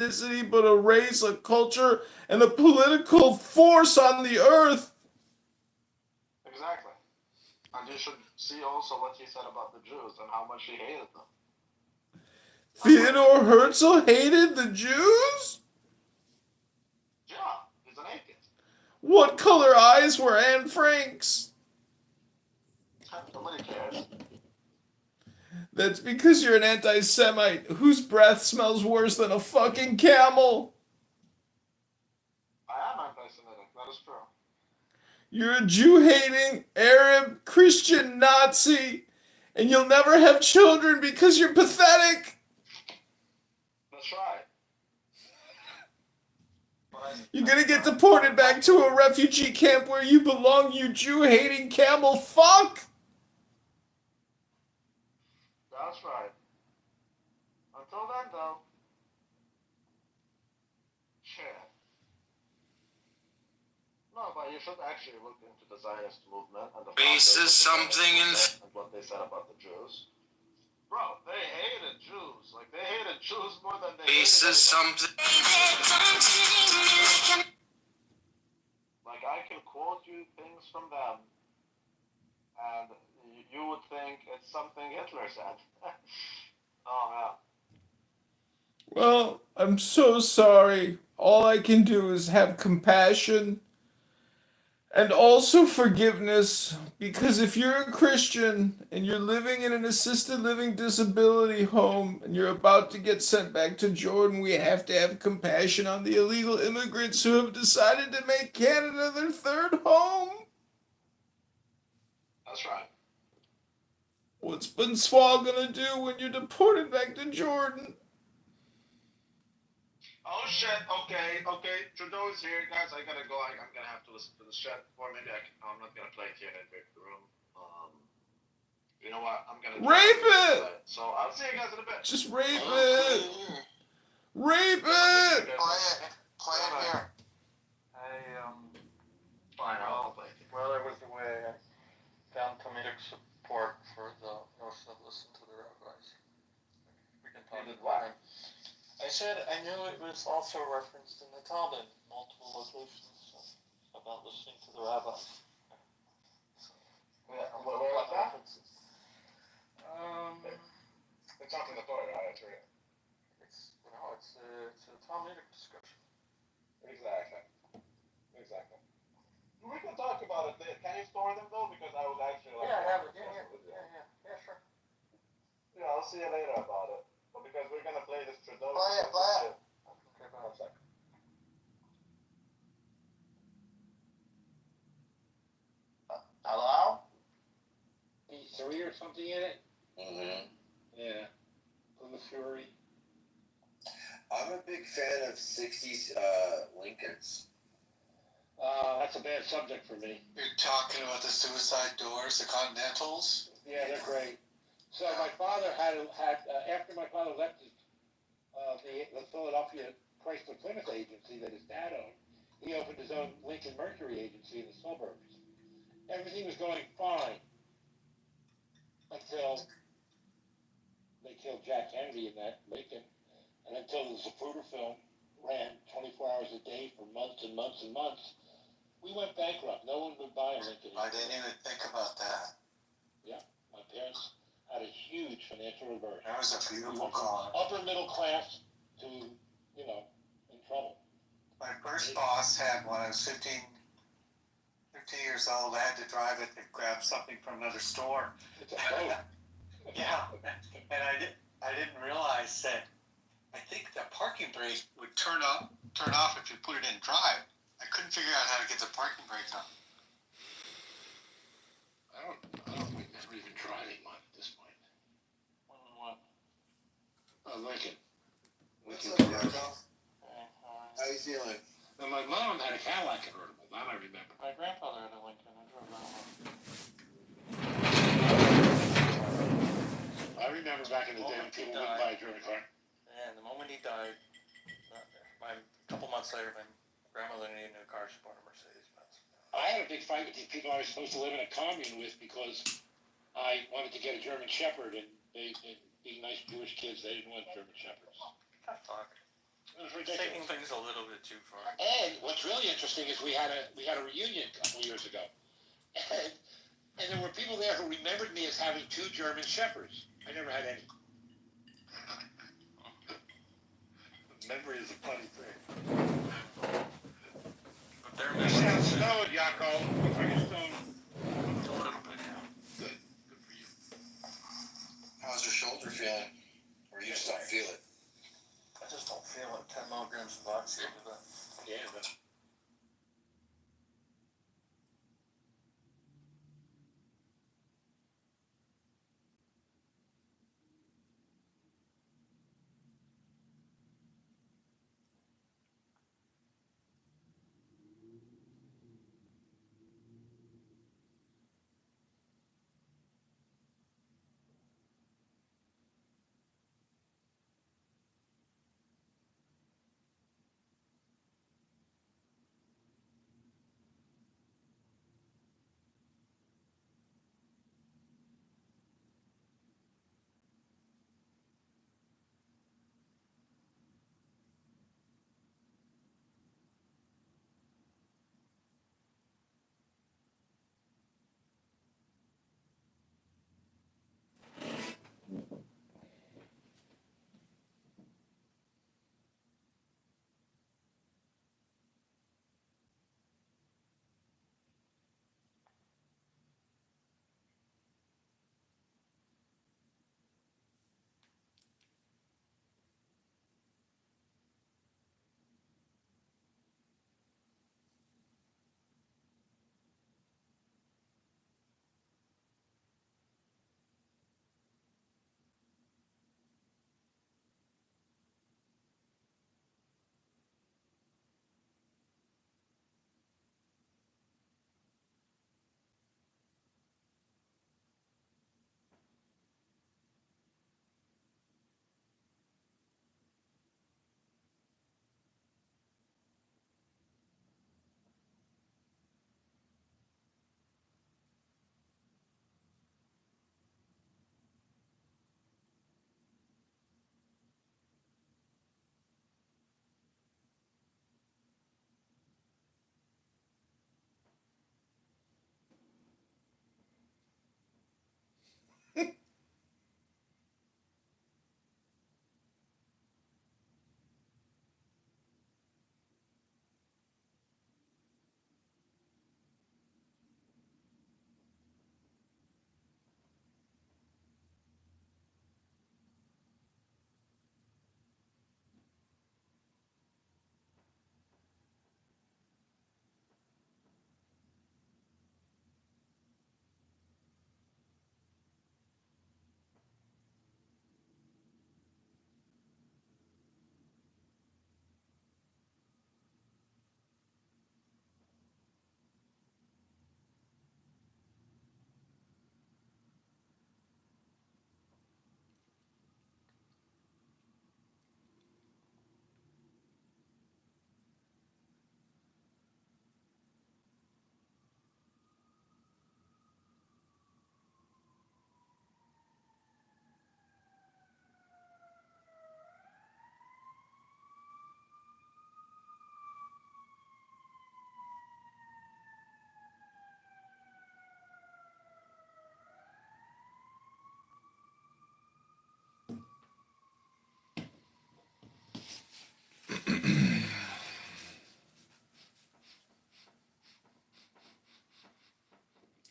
ethnicity, but a race, a culture, and a political force on the earth. Exactly. And you should see also what he said about the Jews and how much he hated them. Theodore Herzl hated the Jews? Yeah, he's an atheist. What color eyes were Anne Frank's? Nobody cares. That's because you're an anti Semite whose breath smells worse than a fucking camel. I am anti-Semitic, that is true. You're a Jew hating, Arab, Christian Nazi, and you'll never have children because you're pathetic. That's right. You're gonna get deported back to a refugee camp where you belong, you Jew hating camel fuck! That's right. Until then, though, shit. No, but you should actually look into the Zionist movement and the Bases something in and what they said about the Jews. Bro, they hated Jews. Like, they hated Jews more than they bases something. Like, I can quote you things from them, and you would think it's something Hitler said. Oh, yeah. Well, I'm so sorry. All I can do is have compassion and also forgiveness, because if you're a Christian and you're living in an assisted living disability home and you're about to get sent back to Jordan, we have to have compassion on the illegal immigrants who have decided to make Canada their third home. That's right. What's Bonsoir gonna do when you're deported back to Jordan? Oh shit, okay, Trudeau is here, guys, I gotta go, I'm gonna have to listen to this shit, or maybe I'm not gonna play it here in the room, you know what, I'm gonna... Rape it! So, I'll see you guys in a bit. Just rape it! Rape it! Play it here. Fine, I'll play it. While I was away, I found comedic support for those that listen to the rabbis. We can talk about it. I said I knew it was also referenced in the Talmud, multiple locations about listening to the rabbis. Where was that? It's not in the Torah, right? It's a Talmudic discussion. Exactly. We can talk about it. Can you store them though? Because I would actually like. Yeah, I have it. Yeah, sure. Yeah, I'll see you later about it. But because we're gonna play this Trudeau. Play it. Okay, one second. Hello? E3 or something in it? Mm-hmm. Yeah. Blue Fury. I'm a big fan of 60s Lincolns. That's a bad subject for me. You're talking about the suicide doors, the Continentals? Yeah, they're great. So my father had after my father left the Philadelphia Chrysler Plymouth agency that his dad owned, he opened his own Lincoln Mercury agency in the suburbs. Everything was going fine until they killed Jack Kennedy in that Lincoln, and until the Zapruder film ran 24 hours a day for months and months and months. We went bankrupt. No one would buy a Lincoln. I didn't even think about that. Yeah, my parents had a huge financial reverse. That was a beautiful car. Upper middle class to, in trouble. My first boss had one. I was 15 years old. I had to drive it to grab something from another store. It's a boat. Yeah, and I didn't realize that. I think the parking brake would turn off if you put it in drive. I couldn't figure out how to get the parking brake on. I don't remember even driving one at this point. What? Lincoln. What's up, Marco? How you feeling? Well, my mom had a Cadillac convertible. That I remember. My grandfather had a Lincoln. I drove that one. I remember back in the day when people wouldn't buy a German car. And the moment he died, a couple months later, my grandmother needed a new car. She bought a Mercedes-Benz. I had a big fight with these people I was supposed to live in a commune with because I wanted to get a German Shepherd, and being nice Jewish kids, they didn't want German Shepherds. Fuck. It was Taking ridiculous. things a little bit too far. And what's really interesting is we had a reunion a couple years ago, and there were people there who remembered me as having 2 German shepherds. I never had any. Memory is a funny thing. But their You sound memories stoned, Yako. Looks like you're stoned. a little bit, yeah. Good. Good for you. How's your shoulder feeling? Or you just don't feel it? I just don't feel it. 10 milligrams of oxy into that. Yeah, but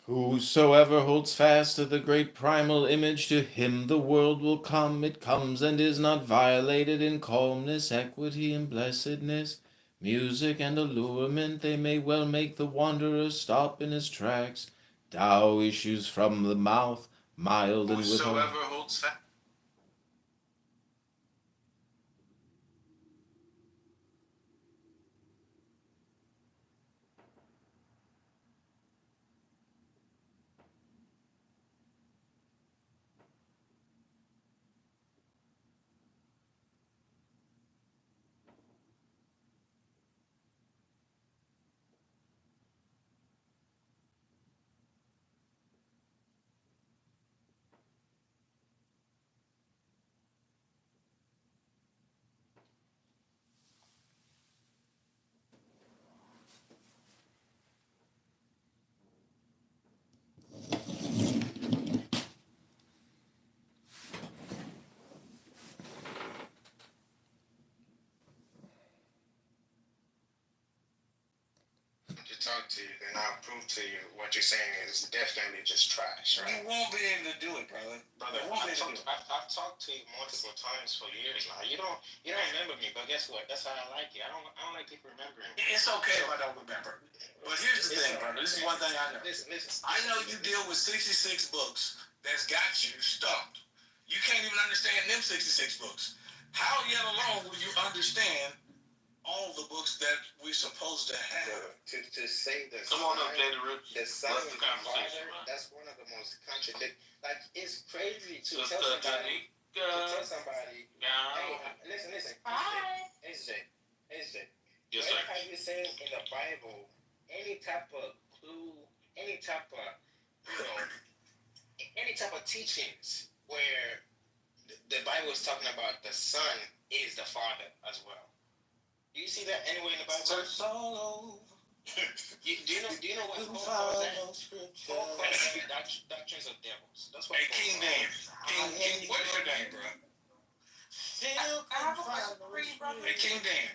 Whosoever holds fast to the great primal image, to him the world will come. It comes and is not violated in calmness, equity, and blessedness. Music and allurement, they may well make the wanderer stop in his tracks. Tao issues from the mouth, mild and withal. Whosoever holds fast. to you, then I'll prove to you what you're saying is definitely just trash, right? You won't be able to do it, brother. Brother, I've talked to you multiple times for years now. You don't remember me, but guess what? That's how I like you. I don't like people remembering me. It's okay if I don't remember. But here's the thing, brother. This is one thing I know. Listen. I know you deal with 66 books that's got you stumped. You can't even understand them 66 books. How yet alone will you understand all the books that we're supposed to have? To say the Come on up, Jada Roots. the son What's is the the conversation, father, man? that's one of the most contradict. Like, it's crazy to Sister tell somebody, Janika. hey, listen. Hi. SJ. Yes, Where sir. have you seen in the Bible any type of clue, any type of, any type of teachings where the Bible is talking about the son is the father as well? Do you see that anywhere in the Bible? Search all over. Do you know what Paul calls that? Paul calls that doctrines of devils. That's what Hey, Paul King calls Dan. King, what is your name, bro? I have a question for you, brother. Hey, King Dan.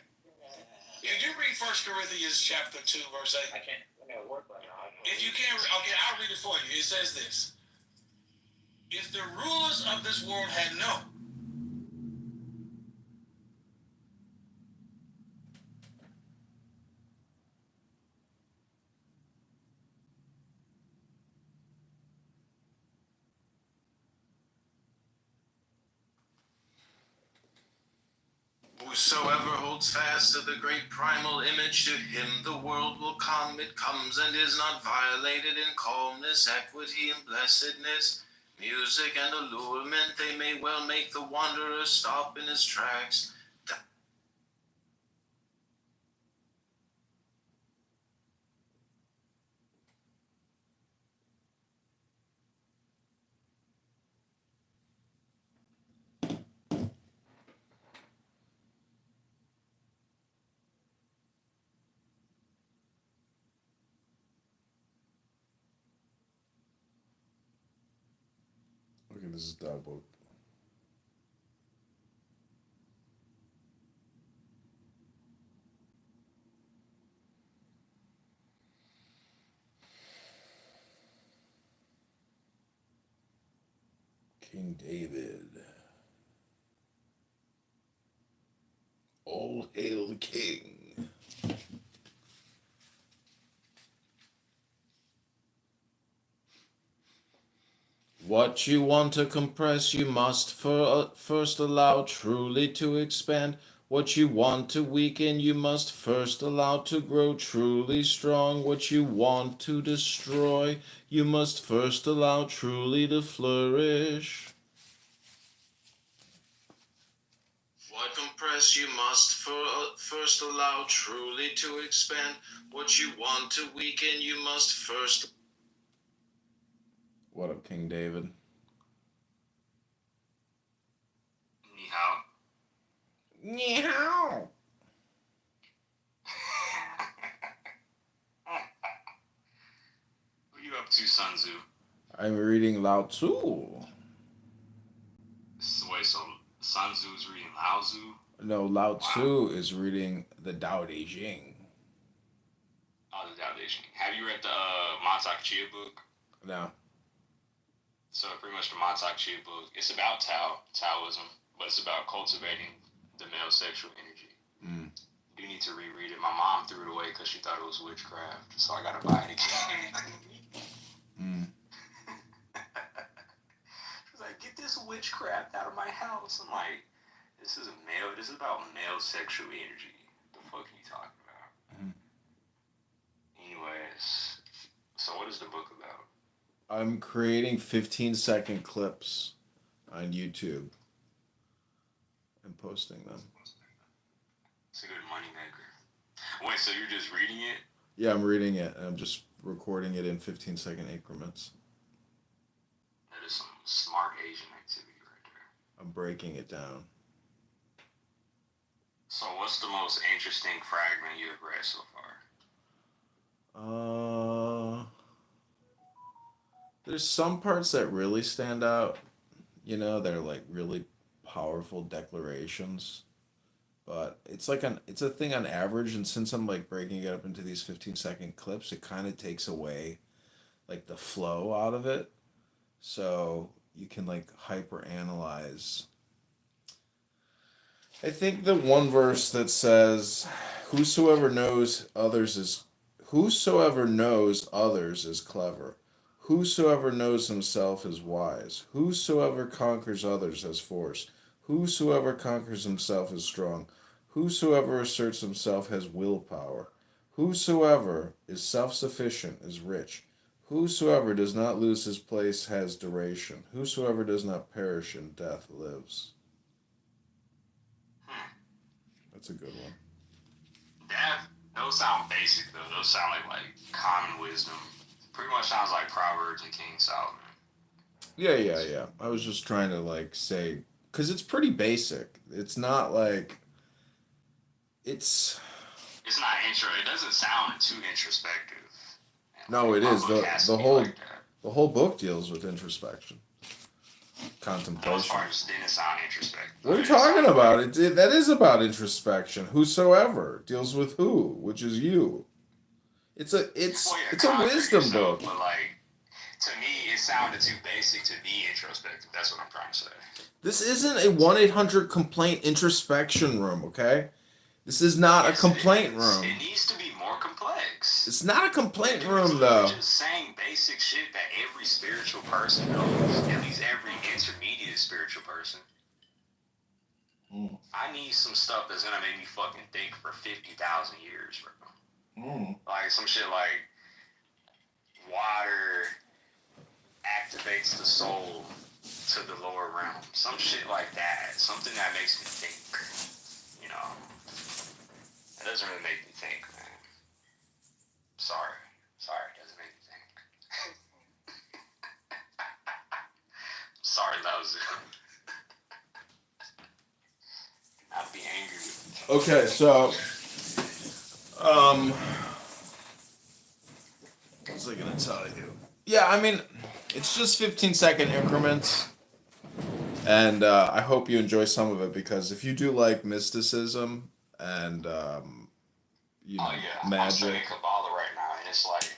Did you read 1 Corinthians chapter 2, verse 8? I can't. I'm at work right now. If you can't, okay, I'll read it for you. It says this. If the rulers of this world had known, Whosoever holds fast to the great primal image, to him the world will come. It comes and is not violated in calmness, equity, and blessedness. Music and allurement, they may well make the wanderer stop in his tracks. Look at this double. King David. All hail the king. What you want to compress, you must first allow truly to expand. What you want to weaken, you must first allow to grow truly strong. What you want to destroy, you must first allow truly to flourish. What compress, you must first allow truly to expand. What you want to weaken, you must first. What up, King David? Ni hao. Meow. What are you up to, Sun Tzu? I'm reading Lao Tzu. Wait, so Sun Tzu's reading Lao Tzu? No, Lao Tzu is reading the Tao Te Ching. Oh, the Tao Te Ching. Have you read the Mantak Chia book? No. So pretty much the Mantak Chia book, it's about Taoism, but it's about cultivating the male sexual energy. Mm. You need to reread it. My mom threw it away because she thought it was witchcraft, so I gotta buy it again. Mm. She was like, "Get this witchcraft out of my house." I'm like, "This is about male sexual energy. The fuck are you talking about?" Mm. Anyways, so what is the book about? I'm creating 15-second clips on YouTube and posting them. It's a good moneymaker. Wait, so you're just reading it? Yeah, I'm reading it and I'm just recording it in 15-second increments. That is some smart Asian activity right there. I'm breaking it down. So what's the most interesting fragment you've read so far? There's some parts that really stand out. They're like really powerful declarations. But it's a thing on average, and since I'm like breaking it up into these 15-second clips, it kind of takes away like the flow out of it. So you can like hyper analyze. I think the one verse that says, "Whosoever knows others is whosoever knows others is clever. Whosoever knows himself is wise. Whosoever conquers others has force. Whosoever conquers himself is strong. Whosoever asserts himself has willpower. Whosoever is self-sufficient is rich. Whosoever does not lose his place has duration. Whosoever does not perish in death lives." Hmm. That's a good one. Those sound basic though. Those sound like common wisdom. Pretty much sounds like Proverbs and King Solomon. Yeah. I was just trying to like say, because it's pretty basic. It's not like it's. It's not intro. It doesn't sound too introspective. No, it My is book has to the be whole like that. the whole book deals with introspection, Those contemplation. parts didn't sound introspective. What are you talking about? That is about introspection. Whosoever deals with who, which is you. It's a Conquer wisdom yourself, book. but like to me, it sounded too basic to be introspective. That's what I'm trying to say. This isn't a 1-800 complaint introspection room, okay? This is not a Yes, complaint it is. room. It needs to be more complex. It's not a complaint Dude, room it's though. just saying basic shit that every spiritual person knows. At least every intermediate spiritual person. Mm. I need some stuff that's gonna make me fucking think for 50,000 years, bro. Like some shit like water activates the soul to the lower realm. Some shit like that. Something that makes me think. You know. It doesn't really make me think, man. Sorry, it doesn't make me think. Sorry, Laozu. I'd be angry. Okay, so what was I gonna tell you? Yeah, I mean, it's just 15-second increments, and I hope you enjoy some of it, because if you do like mysticism and you know, Oh yeah, I'm magic. studying Kabbalah right now, and it's like,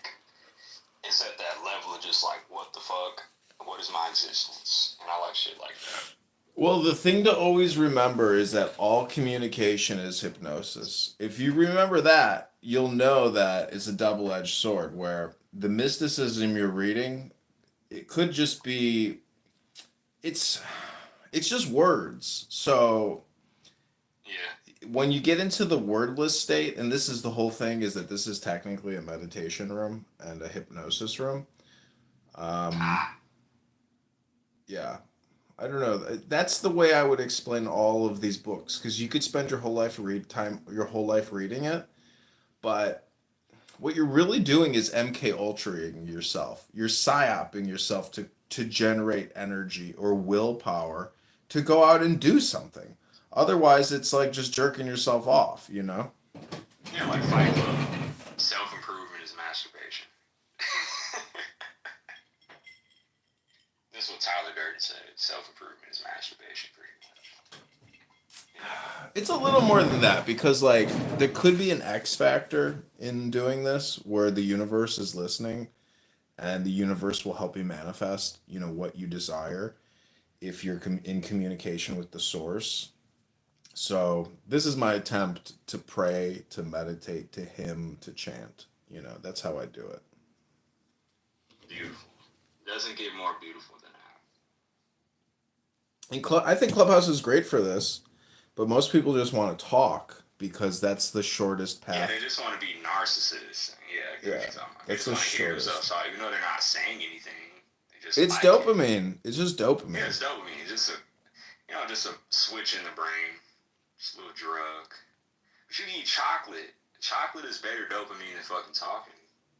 it's at that level of just like, what the fuck? What is my existence? And I like shit like that. Well, the thing to always remember is that all communication is hypnosis. If you remember that, you'll know that it's a double-edged sword, where the mysticism you're reading, it could just be, it's just words. So Yeah. when you get into the wordless state, and this is the whole thing, is that this is technically a meditation room and a hypnosis room. Yeah. I don't know. That's the way I would explain all of these books, because you could spend your whole life reading it, but what you're really doing is MK Ultraing yourself. You're psyoping yourself to generate energy or willpower to go out and do something. Otherwise, it's like just jerking yourself off, you know? Yeah, like Fight Club. Self-improvement is masturbation. This is what Tyler Durden said. Self-improvement is masturbation, pretty much. Yeah. It's a little more than that, because like there could be an X factor in doing this, where the universe is listening and the universe will help you manifest, you know, what you desire if you're in communication with the source. So this is my attempt to pray, to meditate, to hymn, to chant. You know, that's how I do it. Beautiful. Doesn't get more beautiful than that. And I think Clubhouse is great for this, but most people just want to talk, because that's the shortest Yeah, path. they just want to be narcissists. Yeah, I get what you're talking about. They That's just the want to hear shortest. themselves talk, even though they're not saying anything. They just It's like dopamine. It's just It. Yeah, dopamine. it's dopamine. It's just just a switch in the brain. Just a little drug. But you need chocolate. Chocolate is better dopamine than fucking talking.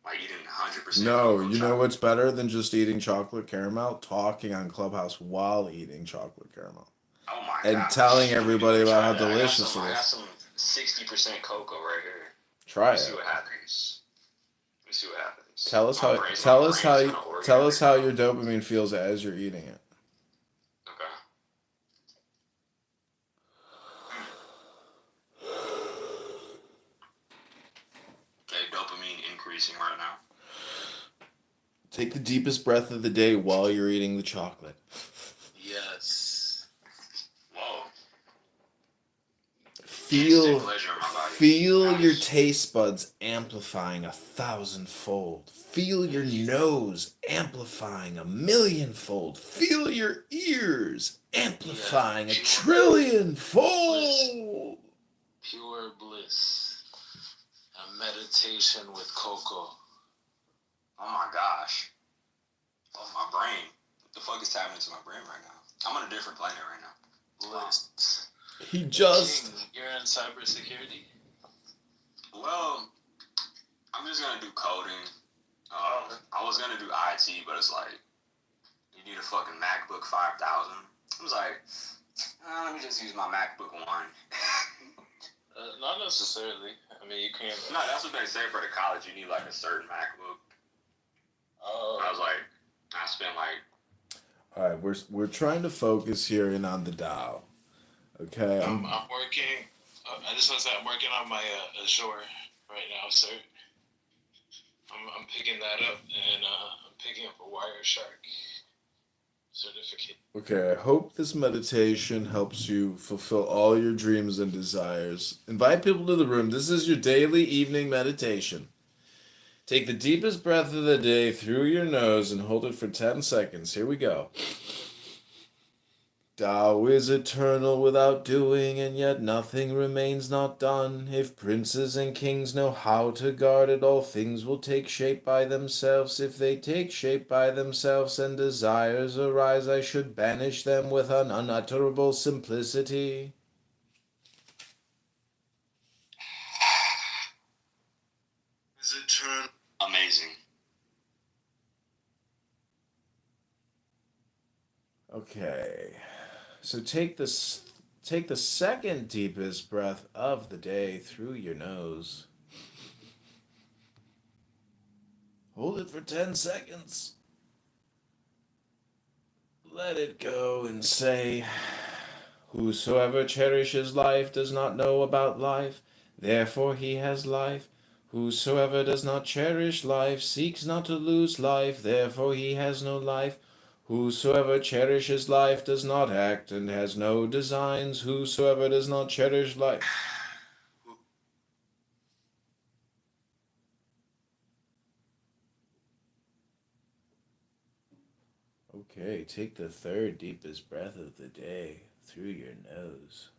Like eating 100% No, cocoa you know chocolate. what's better than just eating chocolate caramel? Talking on Clubhouse while eating chocolate caramel. Oh my And god. telling everybody about how Try that. delicious it I got is. some 60% cocoa right here. Try Let's see it. what happens. Let's see what happens. Tell us My how brain's tell gonna us how organ your right now. dopamine feels as you're eating it. Okay. increasing right now. Take the deepest breath of the day while you're eating the chocolate. Yes. Whoa. Feel, pleasure in my body. feel Nice. your taste buds amplifying 1,000-fold. Feel your nose amplifying 1,000,000-fold. Feel your ears amplifying 1,000,000,000,000-fold. Pure bliss. A meditation with cocoa. Oh my gosh. Oh, my brain. What the fuck is happening to my brain right now? I'm on a different planet right now. Bliss. He just... King, you're in cybersecurity? Well, I'm just gonna do coding. I was gonna do IT, but it's like, you need a fucking MacBook 5000. I was like, let me just use my MacBook One. Not necessarily. I mean, you can. No, that's what they say for the college. You need like a certain MacBook. I was like, I spent like. All right, we're trying to focus here in on the Tao. Okay. I'm working. I just want to say I'm working on my Azure right now, so I'm picking that up, and I'm picking up a Wireshark certificate. Okay, I hope this meditation helps you fulfill all your dreams and desires. Invite people to the room. This is your daily evening meditation. Take the deepest breath of the day through your nose and hold it for 10 seconds. Here we go. Tao is eternal without doing, and yet nothing remains not done. If princes and kings know how to guard it, all things will take shape by themselves. If they take shape by themselves and desires arise, I should banish them with an unutterable simplicity. Is eternal. Amazing. Okay. So take the second deepest breath of the day through your nose. Hold it for 10 seconds. Let it go and say, whosoever cherishes life does not know about life, therefore he has life. Whosoever does not cherish life seeks not to lose life, therefore he has no life. Whosoever cherishes life does not act and has no designs. Whosoever does not cherish life. Okay, take the third deepest breath of the day through your nose.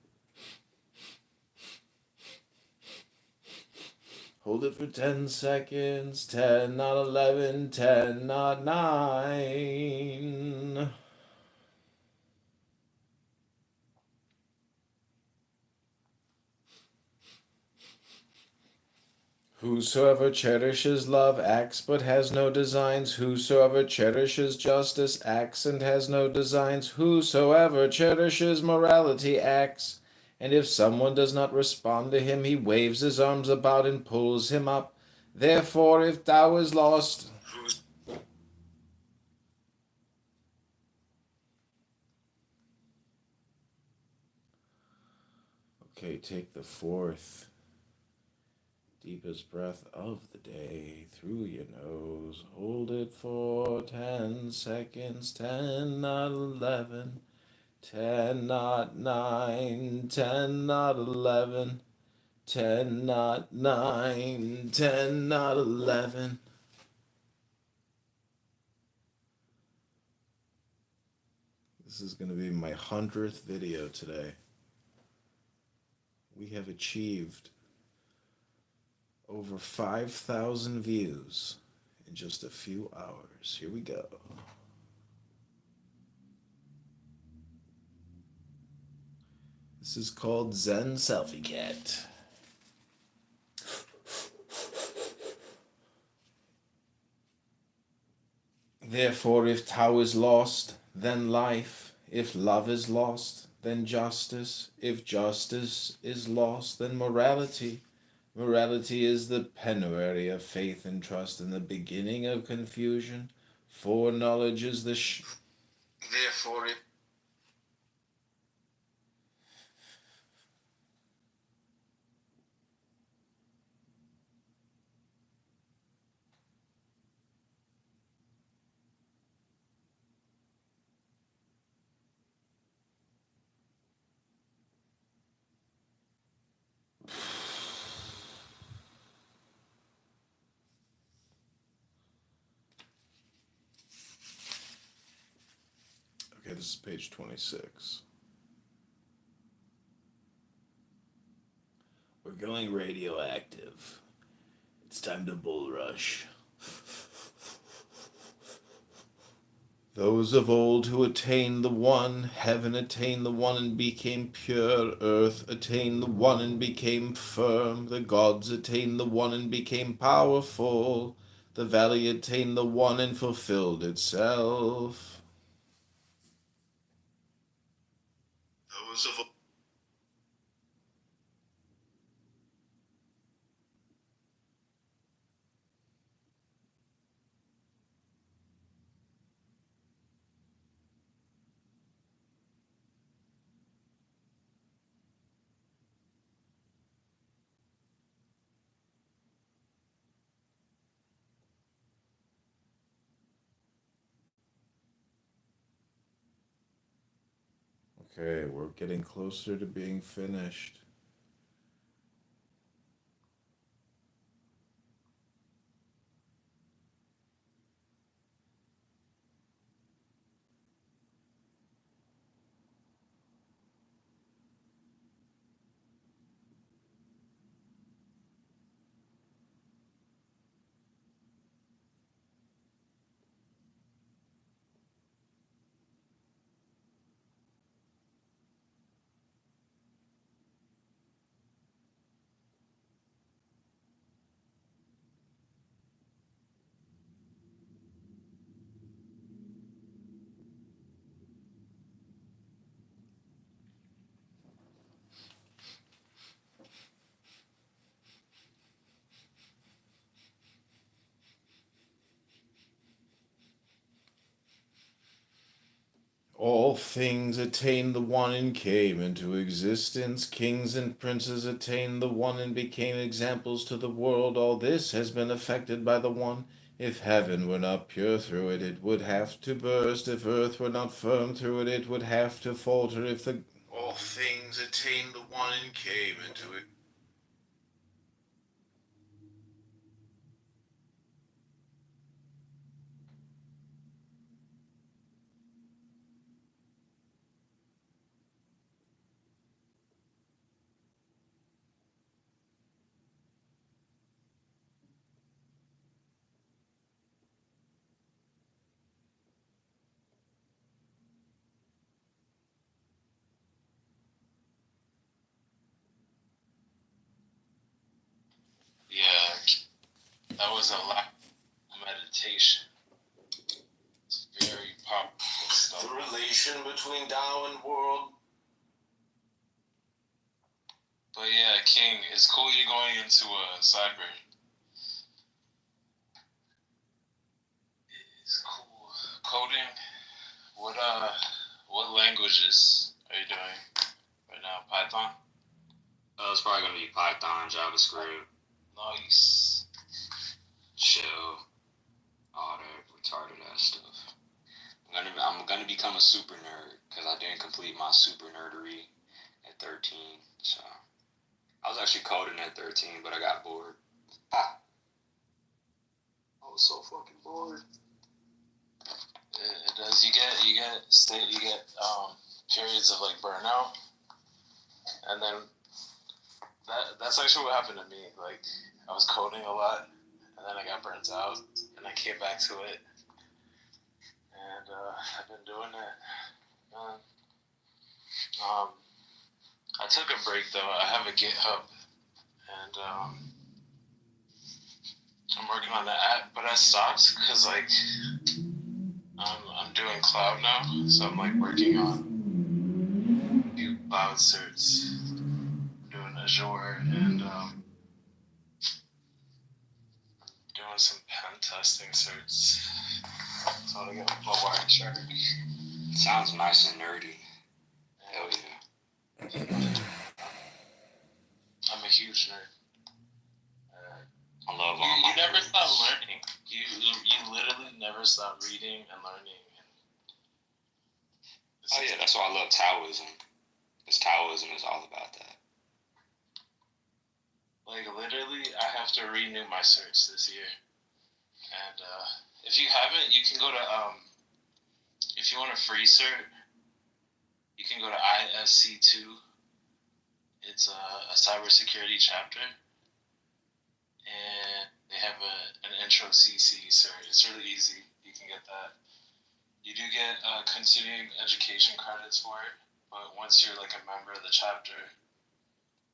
Hold it for 10 seconds. 10, not 11, 10, not 9. Whosoever cherishes love acts but has no designs. Whosoever cherishes justice acts and has no designs. Whosoever cherishes morality acts. And if someone does not respond to him, he waves his arms about and pulls him up. Therefore, if Tao is lost... Okay, take the fourth deepest breath of the day through your nose. Hold it for 10 seconds. 10, not 11. 10, not 9. 10, not 11. 10, not 9. 10, not 11. This is going to be my 100th video today. We have achieved over 5,000 views in just a few hours. Here we go. This is called Zen Selfie Cat. Therefore, if Tao is lost, then life. If love is lost, then justice. If justice is lost, then morality. Morality is the penury of faith and trust and the beginning of confusion. Foreknowledge is the Therefore, this is page 26. We're going radioactive. It's time to bull rush. Those of old who attained the one, heaven attained the one and became pure, earth attained the one and became firm, the gods attained the one and became powerful, the valley attained the one and fulfilled itself. Those of Okay, we're getting closer to being finished. All things attained the one and came into existence. Kings and princes attained the one and became examples to the world. All this has been affected by the one. If heaven were not pure through it, it would have to burst. If earth were not firm through it, it would have to falter. If the all things attained the one and came into it. Yeah, that was a lot of meditation. It's very powerful stuff. The relation between Tao and world. But yeah, King, it's cool you're going into a cyber. It's cool. Coding. What languages are you doing right now? Python? It's probably gonna be Python, JavaScript, Nice. Shell, all that retarded ass stuff. I'm gonna become a super nerd because I didn't complete my super nerdery at 13. So I was actually coding at 13, but I got bored. I was so fucking bored. It does. You get periods of like burnout, and then that's actually what happened to me. Like I was coding a lot, and then I got burnt out, and I came back to it, and I've been doing it. I took a break though. I have a GitHub, and I'm working on the app, but I stopped because like I'm doing cloud now, so I'm like working on new cloud certs. I'm doing Azure and doing some pen testing certs. So I got my Wireshark. Sounds nice and nerdy. Hell yeah. I'm a huge nerd. I love You never stop learning. You literally never stop reading and learning. Oh yeah, that's why I love Taoism. Because Taoism is all about that. Like literally, I have to renew my certs this year. And if you haven't, you can go to if you want a free cert, you can go to ISC2. It's a cybersecurity chapter, and they have an intro CC cert. It's really easy. You can get that. You do get continuing education credits for it, but once you're like a member of the chapter,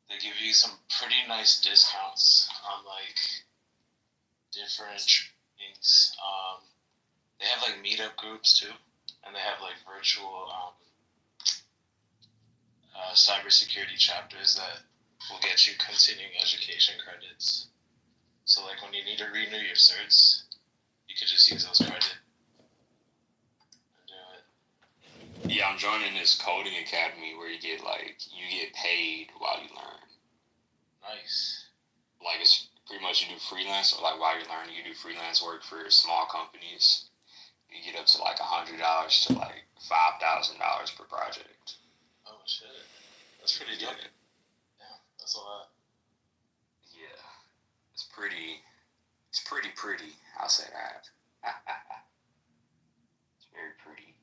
they give you some pretty nice discounts on like different things. They have like meetup groups too, and they have like virtual cybersecurity chapters that will get you continuing education credits. So like when you need to renew your certs, you could just use those credits and do it. Yeah, I'm joining this coding academy where you get paid while you learn. Nice. Like it's pretty much you do freelance, or like while you're learning, you do freelance work for small companies. You get up to like $100 to like $5,000 per project. Oh shit, that's pretty dope. Yeah, that's a lot. Yeah, it's pretty. I'll say that. It's very pretty.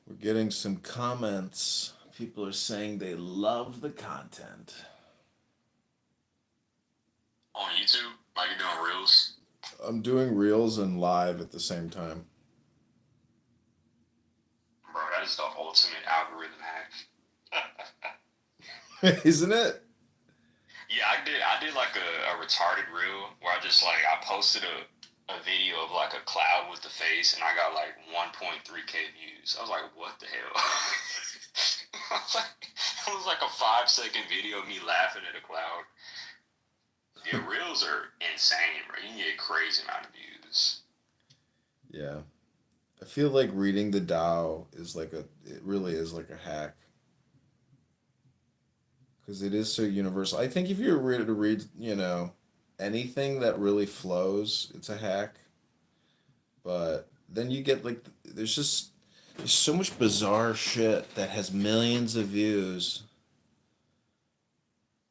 We're getting some comments. People are saying they love the content. On YouTube, like you're doing reels. I'm doing reels and live at the same time. Bro, that is the ultimate algorithm hack. Isn't it? Yeah, I did like a retarded reel where I posted a video of like a cloud with the face, and I got like 1.3K views. I was like, what the hell? It was like a 5-second video of me laughing at a cloud. Yeah, reels are insane, bro. You can get a crazy amount of views. Yeah. I feel like reading the Tao it really is like a hack. Because it is so universal. I think if you're ready to read, anything that really flows, it's a hack. But then you get like, there's so much bizarre shit that has millions of views.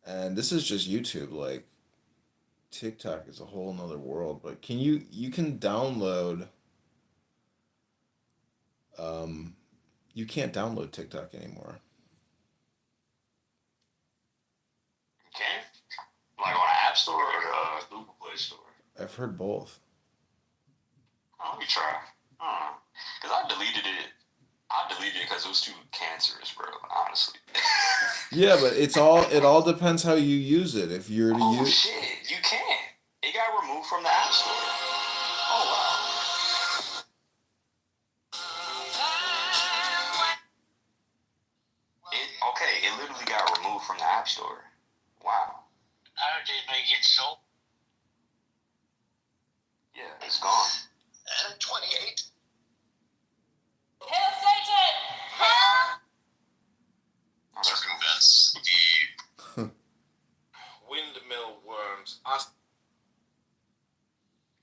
And this is just YouTube. Like, TikTok is a whole nother world. But you can download, you can't download TikTok anymore. Okay? Like on an App Store or the Google Play Store? I've heard both. Oh, let me try. Because I deleted it. Because it was too cancerous, bro, honestly. Yeah, but it all depends how you use it. If you're to Oh, use shit. You can't. It got removed from the App Store. Oh, wow. It literally got removed from the App Store. Wow. How did they get sold? Yeah, it's gone. 28. Hail Satan! Hail! Circumvents the windmill worms.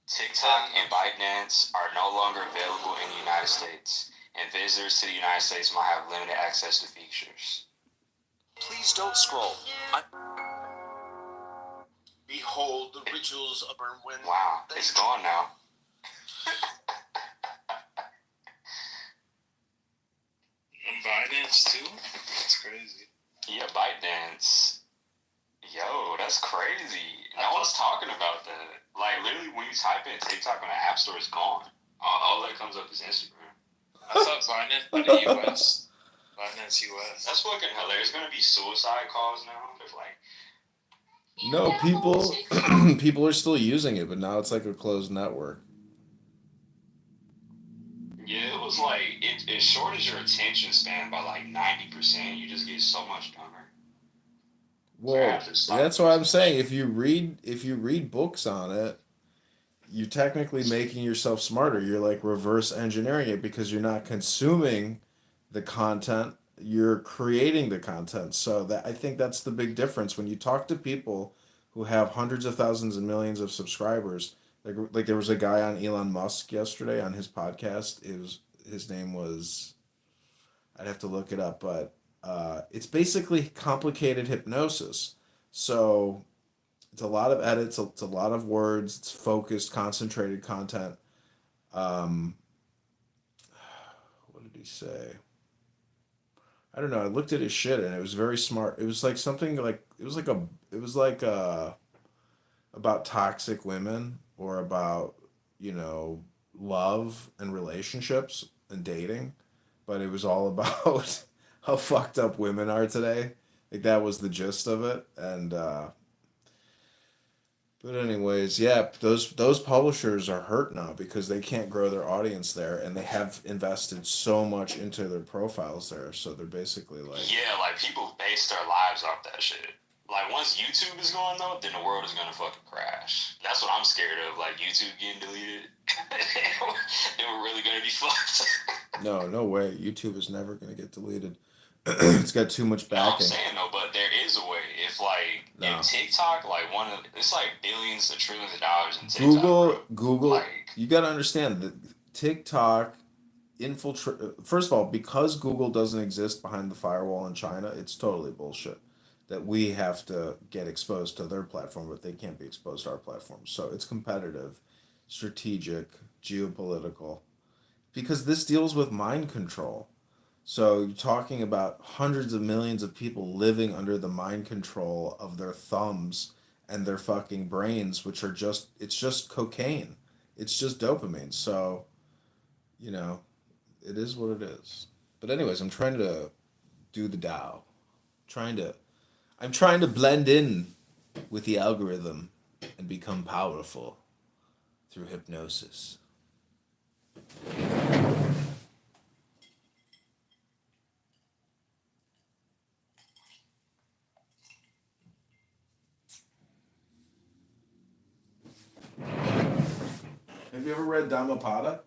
TikTok and ByteDance are no longer available in the United States, and visitors to the United States might have limited access to features. Please don't scroll. Behold the rituals of when. Wow, it's gone now. ByteDance too? That's crazy. Yeah, ByteDance. Yo, that's crazy. No one's talking about that. Like, literally, when you type in TikTok on the App Store, it's gone. All that comes up is Instagram. I thought ByteDance in the US. ByteDance US. That's fucking hilarious. There's gonna be suicide calls now. There's like, No, people are still using it, but now it's like a closed network. yeah, it was like it shortens your attention span by like 90%. You just get so much dumber. Well, have to start that's what I'm using that saying. shit. If you read books on it, you're technically making yourself smarter. You're like reverse engineering it because you're not consuming the content, you're creating the content. So that I think that's the big difference when you talk to people who have hundreds of thousands and millions of subscribers. Like there was a guy on Elon Musk yesterday on his podcast. His name was, I'd have to look it up, but it's basically complicated hypnosis. So it's a lot of edits, it's a lot of words, it's focused, concentrated content. Um, what did he say? I don't know. I looked at his shit and it was very smart. It was like something like it was like about toxic women or about, you know, love and relationships and dating, but it was all about how fucked up women are today. Like that was the gist of it. And but anyways, yeah, those publishers are hurt now because they can't grow their audience there, and they have invested so much into their profiles there. So they're basically like, Yeah, like people base their lives off that shit. Like once YouTube is gone though, then the world is gonna fucking crash. That's what I'm scared of. Like YouTube getting deleted, then we're really gonna be fucked. no, no way. YouTube is never gonna get deleted. It's got too much No, I'm backing. saying though, but there is a way. If No. TikTok like it's like billions to trillions of dollars in TikTok, Google, bro. Google. Like You got to understand that TikTok infiltrate. First of all, because Google doesn't exist behind the firewall in China, it's totally bullshit. That we have to get exposed to their platform, but they can't be exposed to our platform. So it's competitive, strategic, geopolitical. Because this deals with mind control. So you're talking about hundreds of millions of people living under the mind control of their thumbs and their fucking brains, which are just, it's just cocaine. It's just dopamine. So, you know, it is what it is. But anyways, I'm trying to do the Tao. Trying to I'm trying to blend in with the algorithm and become powerful through hypnosis. Have you ever read Dhammapada?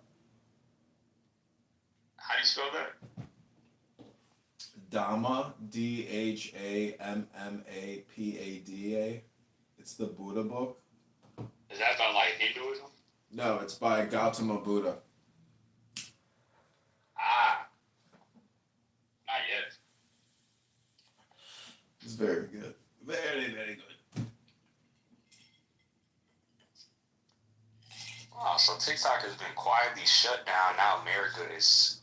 how do you spell that? Dhamma, Dhammapada. It's the Buddha book. Is that about like Hinduism? No, it's by Gautama Buddha. Ah, not yet. It's very good. Very, very good. Wow, so TikTok has been quietly shut down. Now America is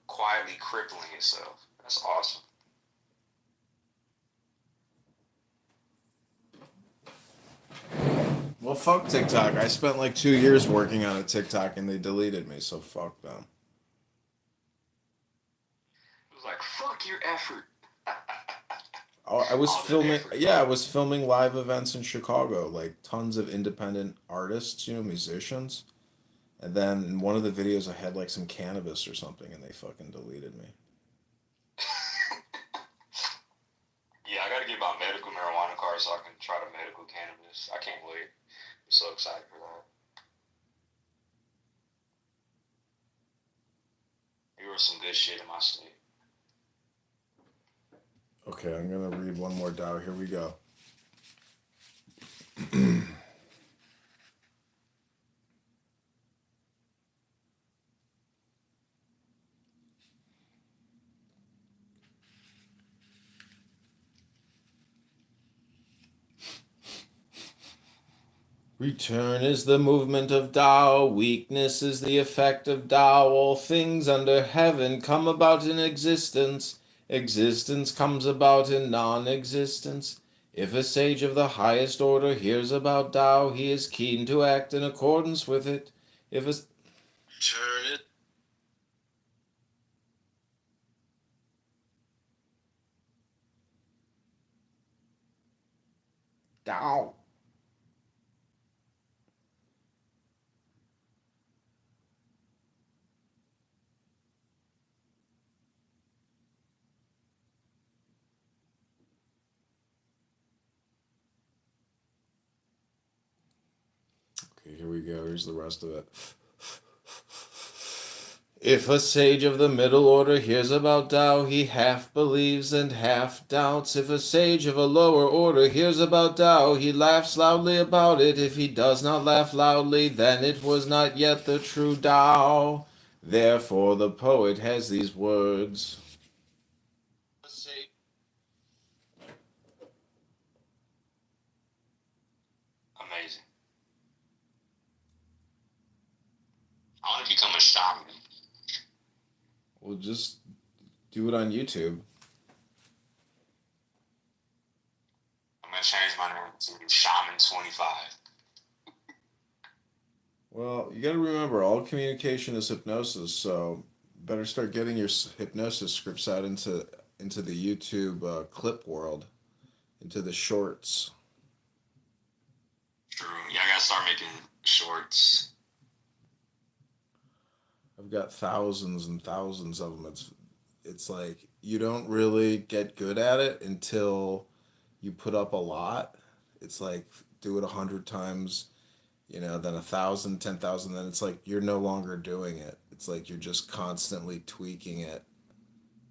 quietly crippling itself. That's awesome. Well, fuck TikTok. I spent like 2 years working on a TikTok and they deleted me, so fuck them. It was like, fuck your effort. I was All that filming, effort. yeah, I was filming live events in Chicago, like tons of independent artists, you know, musicians. And then in one of the videos, I had like some cannabis or something, and they fucking deleted me. Yeah, I gotta get my medical marijuana card so I can try the medical cannabis. I can't wait. I'm so excited for that. There was some good shit in my state. Okay, I'm gonna read one more Tao. Here we go. Return is the movement of Tao, weakness is the effect of Tao. All things under heaven come about in existence. Existence comes about in non existence. If a sage of the highest order hears about Tao, he is keen to act in accordance with it. If a. Turn it. Tao. Okay, here we go. Here's the rest of it. If a sage of the middle order hears about Tao, he half believes and half doubts. If a sage of a lower order hears about Tao, he laughs loudly about it. If he does not laugh loudly, then it was not yet the true Tao. Therefore, the poet has these words. Amazing. I want to become a shaman. Well, just do it on YouTube. I'm gonna change my name to Shaman25. Well, you got to remember, all communication is hypnosis, so better start getting your hypnosis scripts out into the YouTube clip world, into the shorts. True. Yeah, I gotta start making shorts. I've got thousands and thousands of them. It's like you don't really get good at it until you put up a lot. It's like do it 100 times, then 1,000, 10,000. Then it's like you're no longer doing it. It's like you're just constantly tweaking it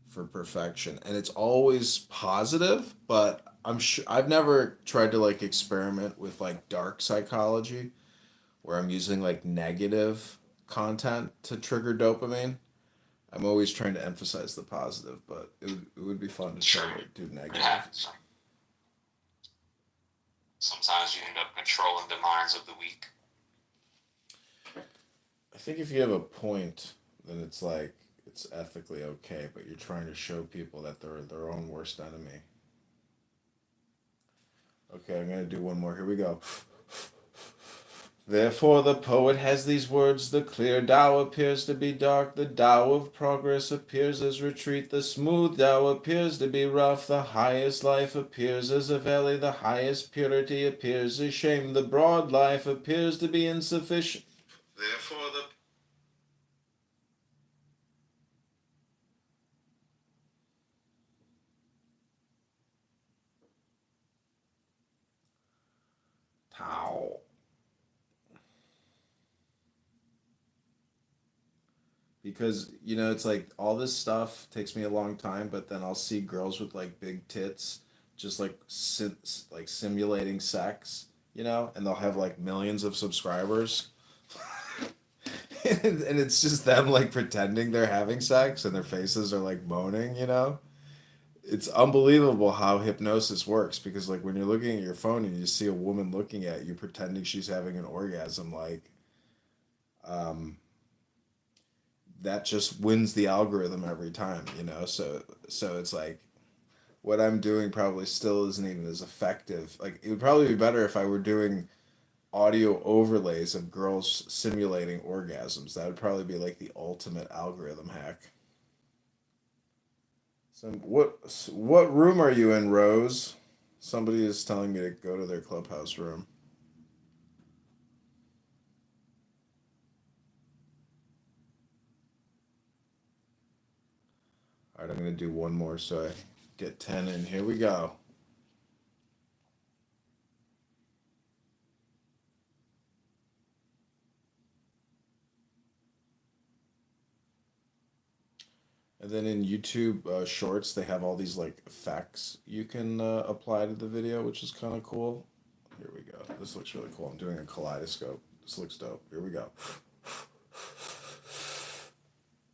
for perfection, and it's always positive. But I'm sure I've never tried to like experiment with like dark psychology, where I'm using like negative content to trigger dopamine. I'm always trying to emphasize the positive, but it would be fun to try to do It negative. happens. Sometimes you end up controlling the minds of the weak. I think if you have a point, then it's like it's ethically okay, but you're trying to show people that they're their own worst enemy. Okay, I'm gonna do one more. Here we go. Therefore, the poet has these words: the clear Tao appears to be dark, the Tao of progress appears as retreat, the smooth Tao appears to be rough, the highest life appears as a valley, the highest purity appears as shame, the broad life appears to be insufficient. Therefore, the Tao. Because it's like all this stuff takes me a long time, but then I'll see girls with like big tits just like like simulating sex, and they'll have like millions of subscribers. And it's just them like pretending they're having sex and their faces are like moaning. It's unbelievable how hypnosis works, because like when you're looking at your phone and you see a woman looking at you pretending she's having an orgasm, like um that just wins the algorithm every time. So it's like what I'm doing probably still isn't even as effective. Like it would probably be better if I were doing audio overlays of girls simulating orgasms. That would probably be like the ultimate algorithm hack. So what room are you in, Rose? Somebody is telling me to go to their clubhouse room. All right, I'm gonna do one more so I get 10 in. Here we go. And then in YouTube Shorts, they have all these like effects you can apply to the video, which is kind of cool. Here we go. This looks really cool. I'm doing a kaleidoscope. This looks dope. Here we go.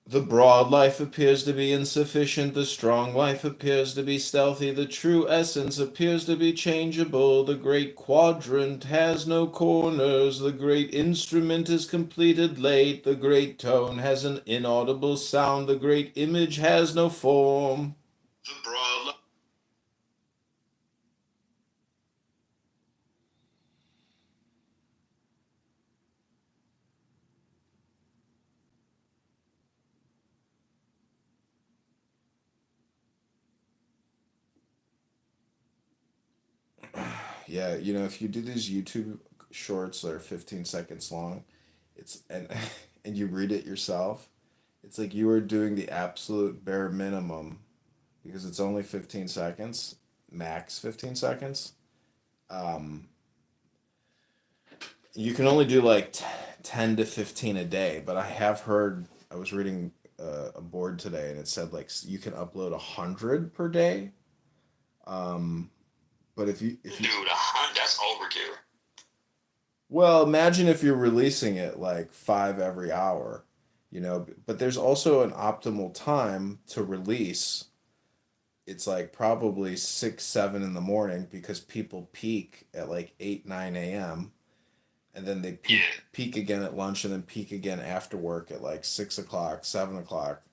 The broad life appears to be insufficient, the strong life appears to be stealthy, the true essence appears to be changeable, the great quadrant has no corners, the great instrument is completed late, the great tone has an inaudible sound, the great image has no form. The broad Yeah, if you do these YouTube shorts that are 15 seconds long, it's and you read it yourself, it's like you are doing the absolute bare minimum, because it's only 15 seconds, max 15 seconds. Um, You can only do like 10 to 15 a day, but I have heard, I was reading a board today and it said like you can upload 100 per day. Um, but if you, Dude, 100, that's overkill. well, imagine if you're releasing it like 5 every hour, but there's also an optimal time to release. It's like probably 6, 7 in the morning because people peak at like 8, 9 a.m. and then they peak Yeah. peak again at lunch and then peak again after work at like 6 o'clock, 7 o'clock.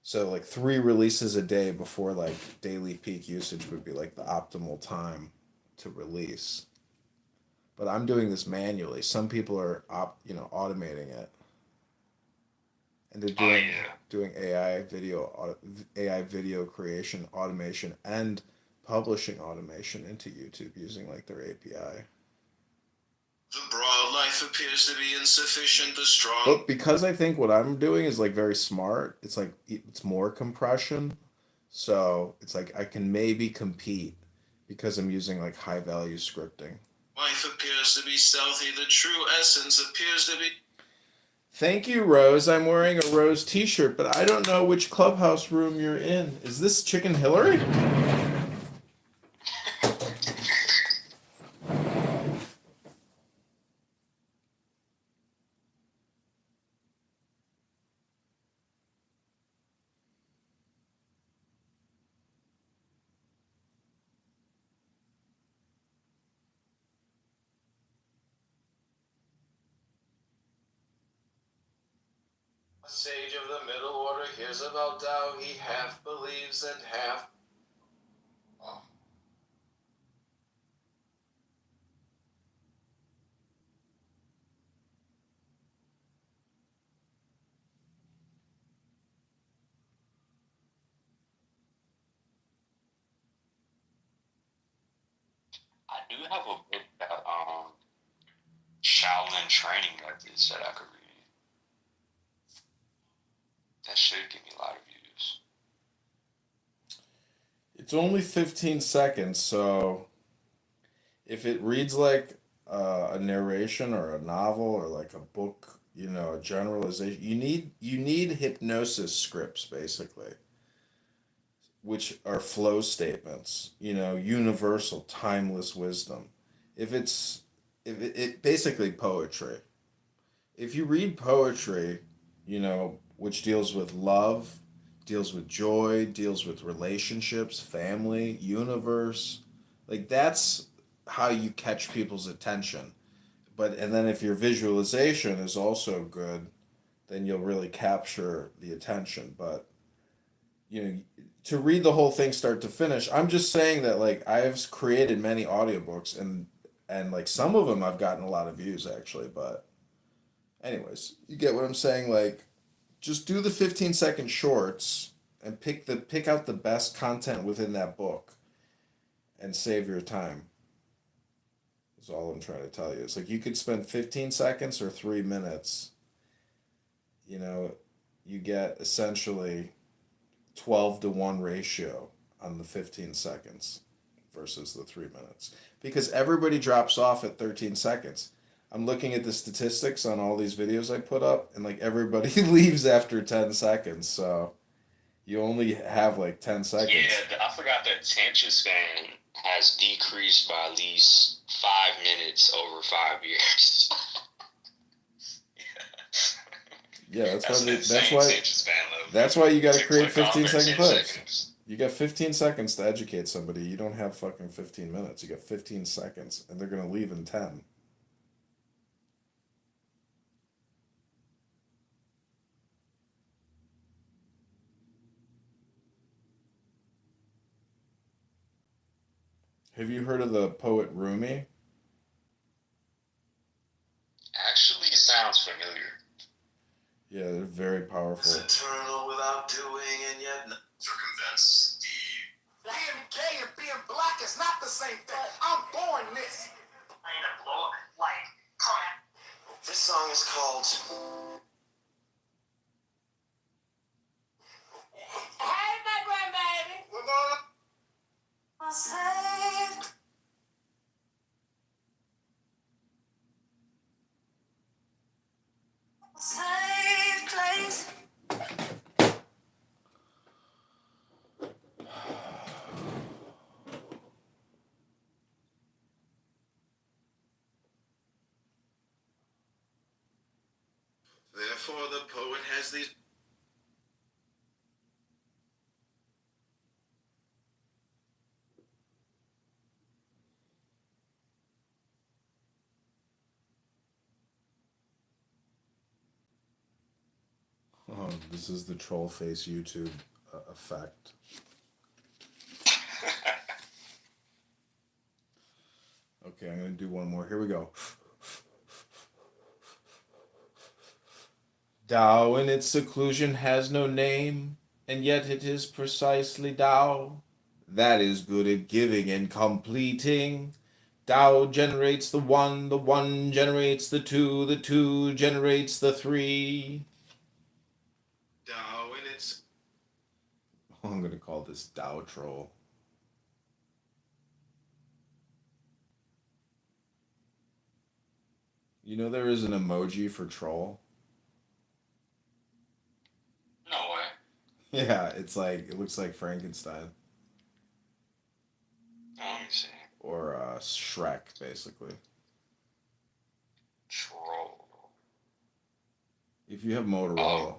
So like 3 releases a day before like daily peak usage would be like the optimal time to release. But I'm doing this manually. Some people are automating it, and they're Oh, doing yeah. doing AI video creation automation and publishing automation into YouTube using like their API. The broad life appears to be insufficient. The strong. But because I think what I'm doing is like very smart, it's like it's more compression. So it's like I can maybe compete because I'm using like high value scripting. Life appears to be stealthy. The true essence appears to be. Thank you, Rose. I'm wearing a Rose t-shirt, but I don't know which clubhouse room you're in. Is this Chicken Hillary? A sage of the middle order hears about Tao. He half believes and half. Oh. I do have a book that Shaolin training methods that I could read. That should give me a lot of views. It's only 15 seconds, so if it reads like a narration or a novel or like a book, a generalization, you need hypnosis scripts basically, which are flow statements, universal, timeless wisdom. If it basically poetry. If you read poetry, which deals with love, deals with joy, deals with relationships, family, universe, like that's how you catch people's attention. And then if your visualization is also good, then you'll really capture the attention. But you know, to read the whole thing start to finish, I'm just saying that like I've created many audiobooks and like some of them I've gotten a lot of views actually, but anyways, you get what I'm saying? Like, just do the 15-second shorts and pick out the best content within that book and save your time. Is all I'm trying to tell you. It's like you could spend 15 seconds or 3 minutes. You get essentially 12-to-1 ratio on the 15 seconds versus the 3 minutes. Because everybody drops off at 13 seconds. I'm looking at the statistics on all these videos I put up, and like everybody leaves after 10 seconds, so you only have like 10 seconds. Yeah, I forgot that attention span has decreased by at least 5 minutes over 5 years. Yeah, that's insane attention span level. that's why you got to To create click off 15-second at 10 clips. seconds. You got 15 seconds to educate somebody. You don't have fucking 15 minutes. You got 15 seconds, and they're gonna leave in 10. Have you heard of the poet Rumi? Actually, sounds familiar. Yeah, they're very powerful. It's eternal without doing, and yet circumvents the. Being gay and being black is not the same thing. I'm born this. Ain't a blow like crap. This song is called. Hey, my grandbaby. We're gonna. Saved. this is the troll face YouTube effect. Okay, I'm gonna do one more. Here we go. Tao in its seclusion has no name, and yet it is precisely Tao. That is good at giving and completing. Tao generates the one generates the two generates the three. Tao in its... I'm gonna call this Tao Troll. You know there is an emoji for troll? No way. Yeah, it's like, it looks like Frankenstein. Oh, let me see. Or Shrek, basically. Troll. If you have Motorola,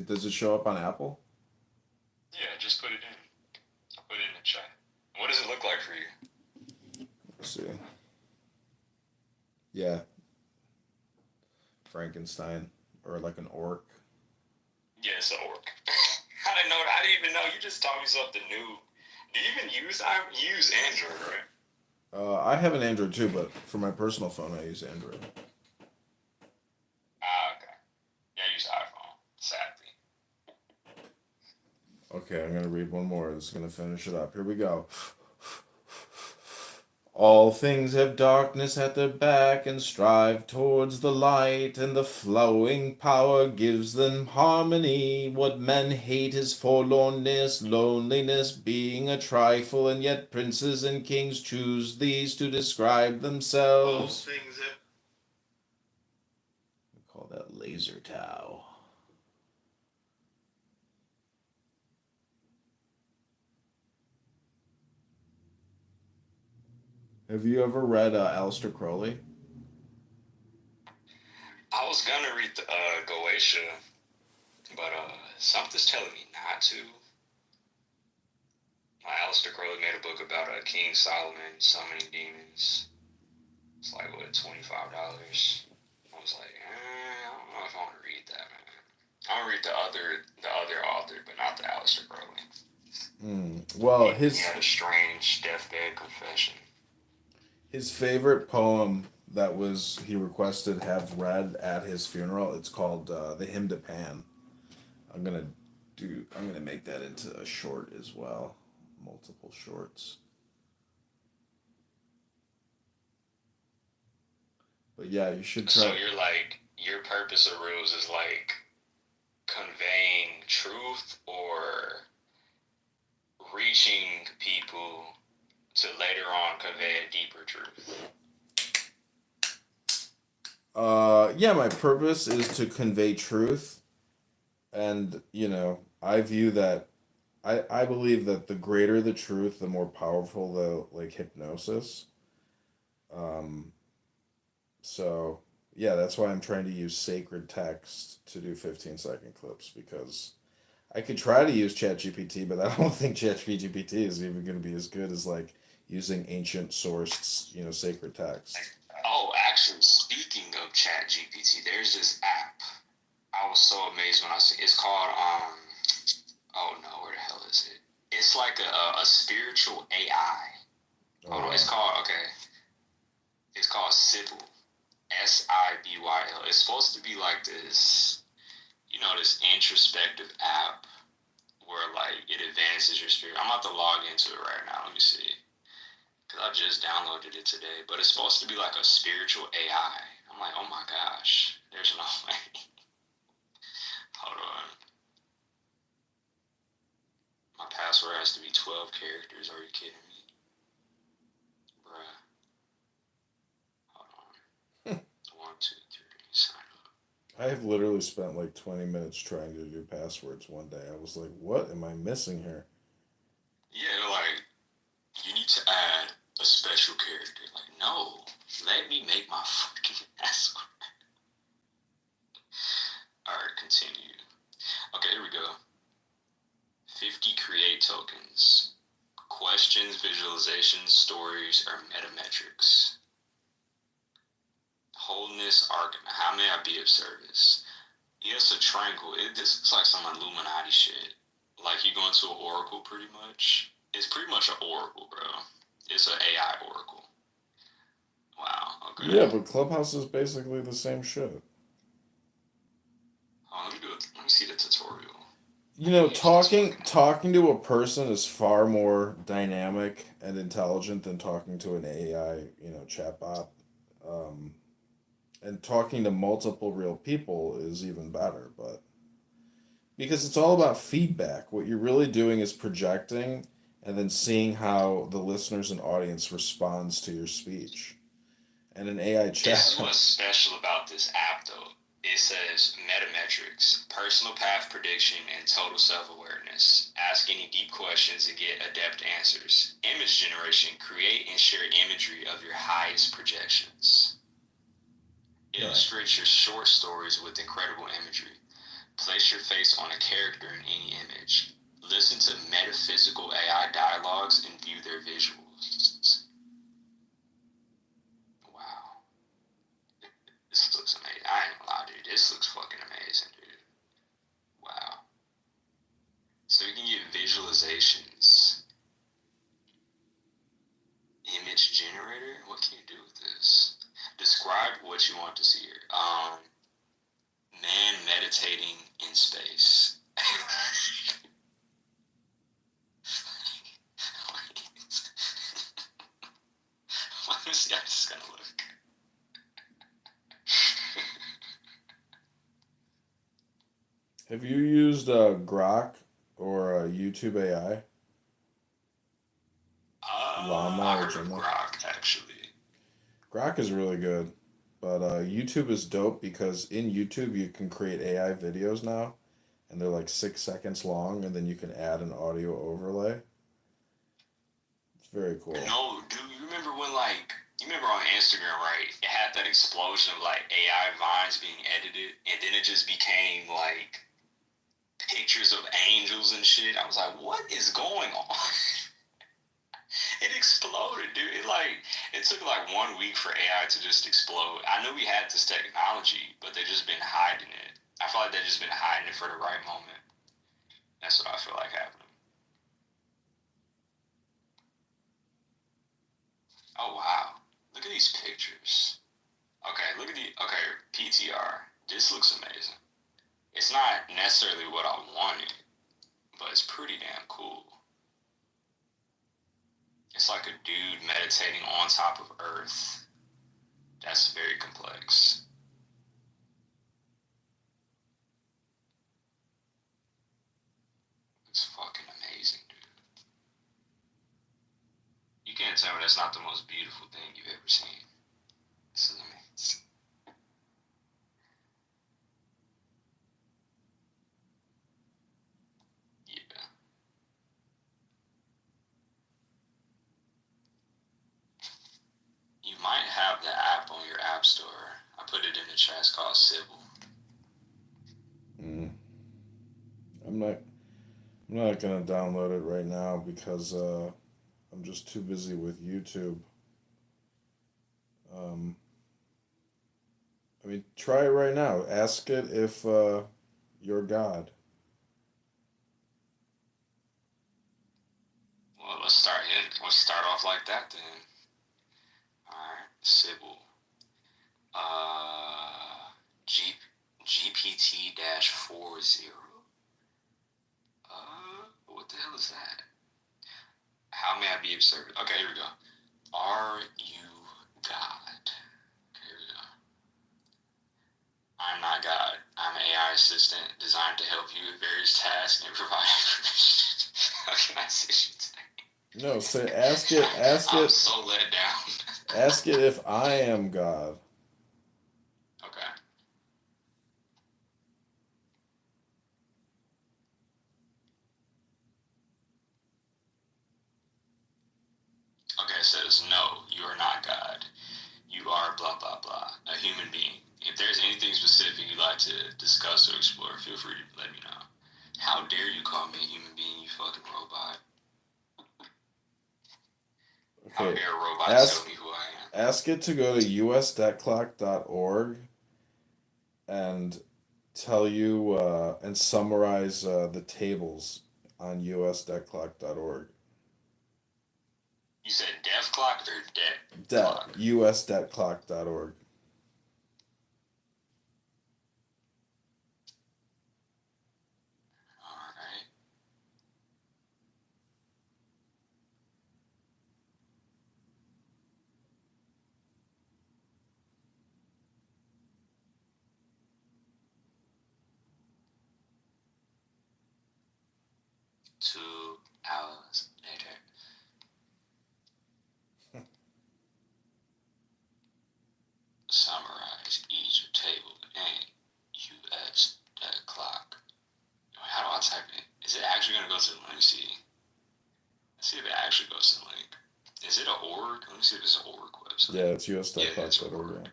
does it show up on Apple? Yeah, just put it in. I'll put it in the chat. What does it look like for you? Let's see. Yeah. Frankenstein. Or like an orc. Yeah, it's an orc. I didn't know. I didn't even know. You just taught me something new. Do you even use? I use Android, right? I have an Android too, but for my personal phone, I use Android. Ah, okay. Yeah, I use iPhone. Sadly. Okay, I'm gonna read one more. This is gonna finish it up. Here we go. All things have darkness at their back and strive towards the light, and the flowing power gives them harmony. What men hate is forlornness, loneliness, being a trifle, and yet princes and kings choose these to describe themselves. All things have... We call that laser Tau. Have you ever read Aleister Crowley? I was gonna read the Goetia, but something's telling me not to. Aleister Crowley made a book about King Solomon summoning demons. It's like what, $25? I was like, I don't know if I want to read that, man. I want to read the other author, but not the Aleister Crowley. Well, he had a strange deathbed confession. His favorite poem that he requested have read at his funeral. It's called "The Hymn to Pan." I'm gonna make that into a short as well, multiple shorts. But yeah, you should try. So your purpose of Reels is like conveying truth or reaching people to later on convey a deeper truth. Yeah, my purpose is to convey truth, and I view that. I believe that the greater the truth, the more powerful the hypnosis. So yeah, that's why I'm trying to use sacred text to do 15-second clips, because I could try to use ChatGPT, but I don't think ChatGPT is even going to be as good as using ancient sourced, sacred text. Oh, actually, speaking of ChatGPT, there's this app. I was so amazed when I see it's called oh no, where the hell is it? It's like a spiritual AI. Hold on, it's called Sybil. Sibyl. It's supposed to be like this, this introspective app where it advances your spirit. I'm about to log into it right now. Let me see. Because I just downloaded it today. But it's supposed to be like a spiritual AI. I'm like, oh my gosh. There's no way. Hold on. My password has to be 12 characters. Are you kidding me? Bruh. Hold on. 1, 2, 3. Sign up. I have literally spent 20 minutes trying to do passwords one day. I was like, what am I missing here? Yeah, you need to add a special character. No, let me make my fucking password. Alright, continue. Okay, here we go. 50 create tokens. Questions, visualizations, stories, or metametrics. Wholeness argument. How may I be of service? Yes, a triangle. This looks like some Illuminati shit. Like you go into an oracle, pretty much. It's pretty much an oracle, bro. It's an AI oracle. Wow. Okay. Yeah, but Clubhouse is basically the same shit. Oh, let me do it. Let me see the tutorial. You know, talking to a person is far more dynamic and intelligent than talking to an AI, chatbot. Um, and talking to multiple real people is even better, but because it's all about feedback. What you're really doing is projecting and then seeing how the listeners and audience responds to your speech. And an AI This is chat. what's special about this app, though. It says metametrics, personal path prediction, and total self-awareness. Ask any deep questions and get adept answers. Image generation, create and share imagery of your highest projections. Illustrate your short stories with incredible imagery. Place your face on a character in any image. Listen to metaphysical AI dialogues and view their visuals. Wow. This looks amazing. I ain't gonna lie, dude. This looks fucking amazing, dude. Wow. So you can get visualizations. Image generator? What can you do with this? Describe what you want to see here. Man meditating in space. Let me see. I'm just gonna look. Have you used Grok or YouTube AI? Llama I or heard of Gemini? Grok actually. Grok is really good, but YouTube is dope because in YouTube you can create AI videos now, and they're like 6 seconds long, and then you can add an audio overlay. It's very cool. No, dude, you remember when you remember on Instagram, right? It had that explosion of like AI vines being edited, and then it just became like pictures of angels and shit. I was like, what is going on? It exploded, dude. It took like 1 week for AI to just explode. I knew we had this technology, but they've just been hiding it. I feel like they've just been hiding it for the right moment. That's what I feel like happening. Oh wow. Look at these pictures. Okay, PTR. This looks amazing. It's not necessarily what I wanted, but it's pretty damn cool. It's like a dude meditating on top of Earth. That's very complex. It's fucking amazing, dude. You can't tell me that's not the most beautiful thing you've ever seen. This is amazing. Yeah. You might have the app on your app store. I put it in the chat. It's called Sybil. I'm not gonna download it right now because I'm just too busy with YouTube. I mean, try it right now. Ask it if you're God. Well, let's start off like that then. Alright, Sybil. G, GPT-40. What the hell is that? How may I be of service? Okay, here we go. Are you God? Okay, here we go. I'm not God. I'm an AI assistant designed to help you with various tasks and provide information. How can I assist you today? No, say ask it. I'm so let down. Ask it if I am God. Okay. Okay, it says, no, you are not God. You are blah, blah, blah, a human being. If there's anything specific you'd like to discuss or explore, feel free to let me know. How dare you call me a human being, you fucking robot? How Okay. dare a robot tell me who I am? Ask it to go to usdebtclock.org and tell you and summarize the tables on usdebtclock.org. You said death clock or debt Debt, clock? usdebtclock.org. Alright. Two hours later. Summarize each table in US debt clock. How do I type it? Is it actually going to go to the, let me see. Let's see if it actually goes to the link. Is it an org? Let me see if it's an org website. Yeah, it's usdebtclock.org. Yeah.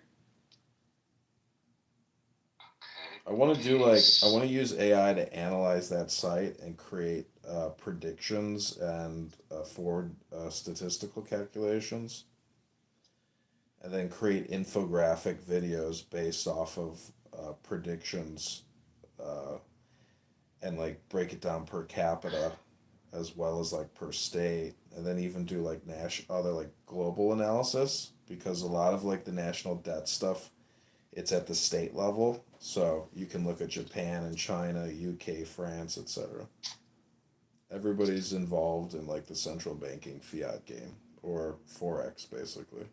I want to do I want to use AI to analyze that site and create predictions and forward statistical calculations, and then create infographic videos based off of predictions, and like break it down per capita as well as like per state, and then even do like other like global analysis, because a lot of like the national debt stuff, it's at the state level. So you can look at Japan and China, UK, France, etc. Everybody's involved in like the central banking fiat game, or forex basically.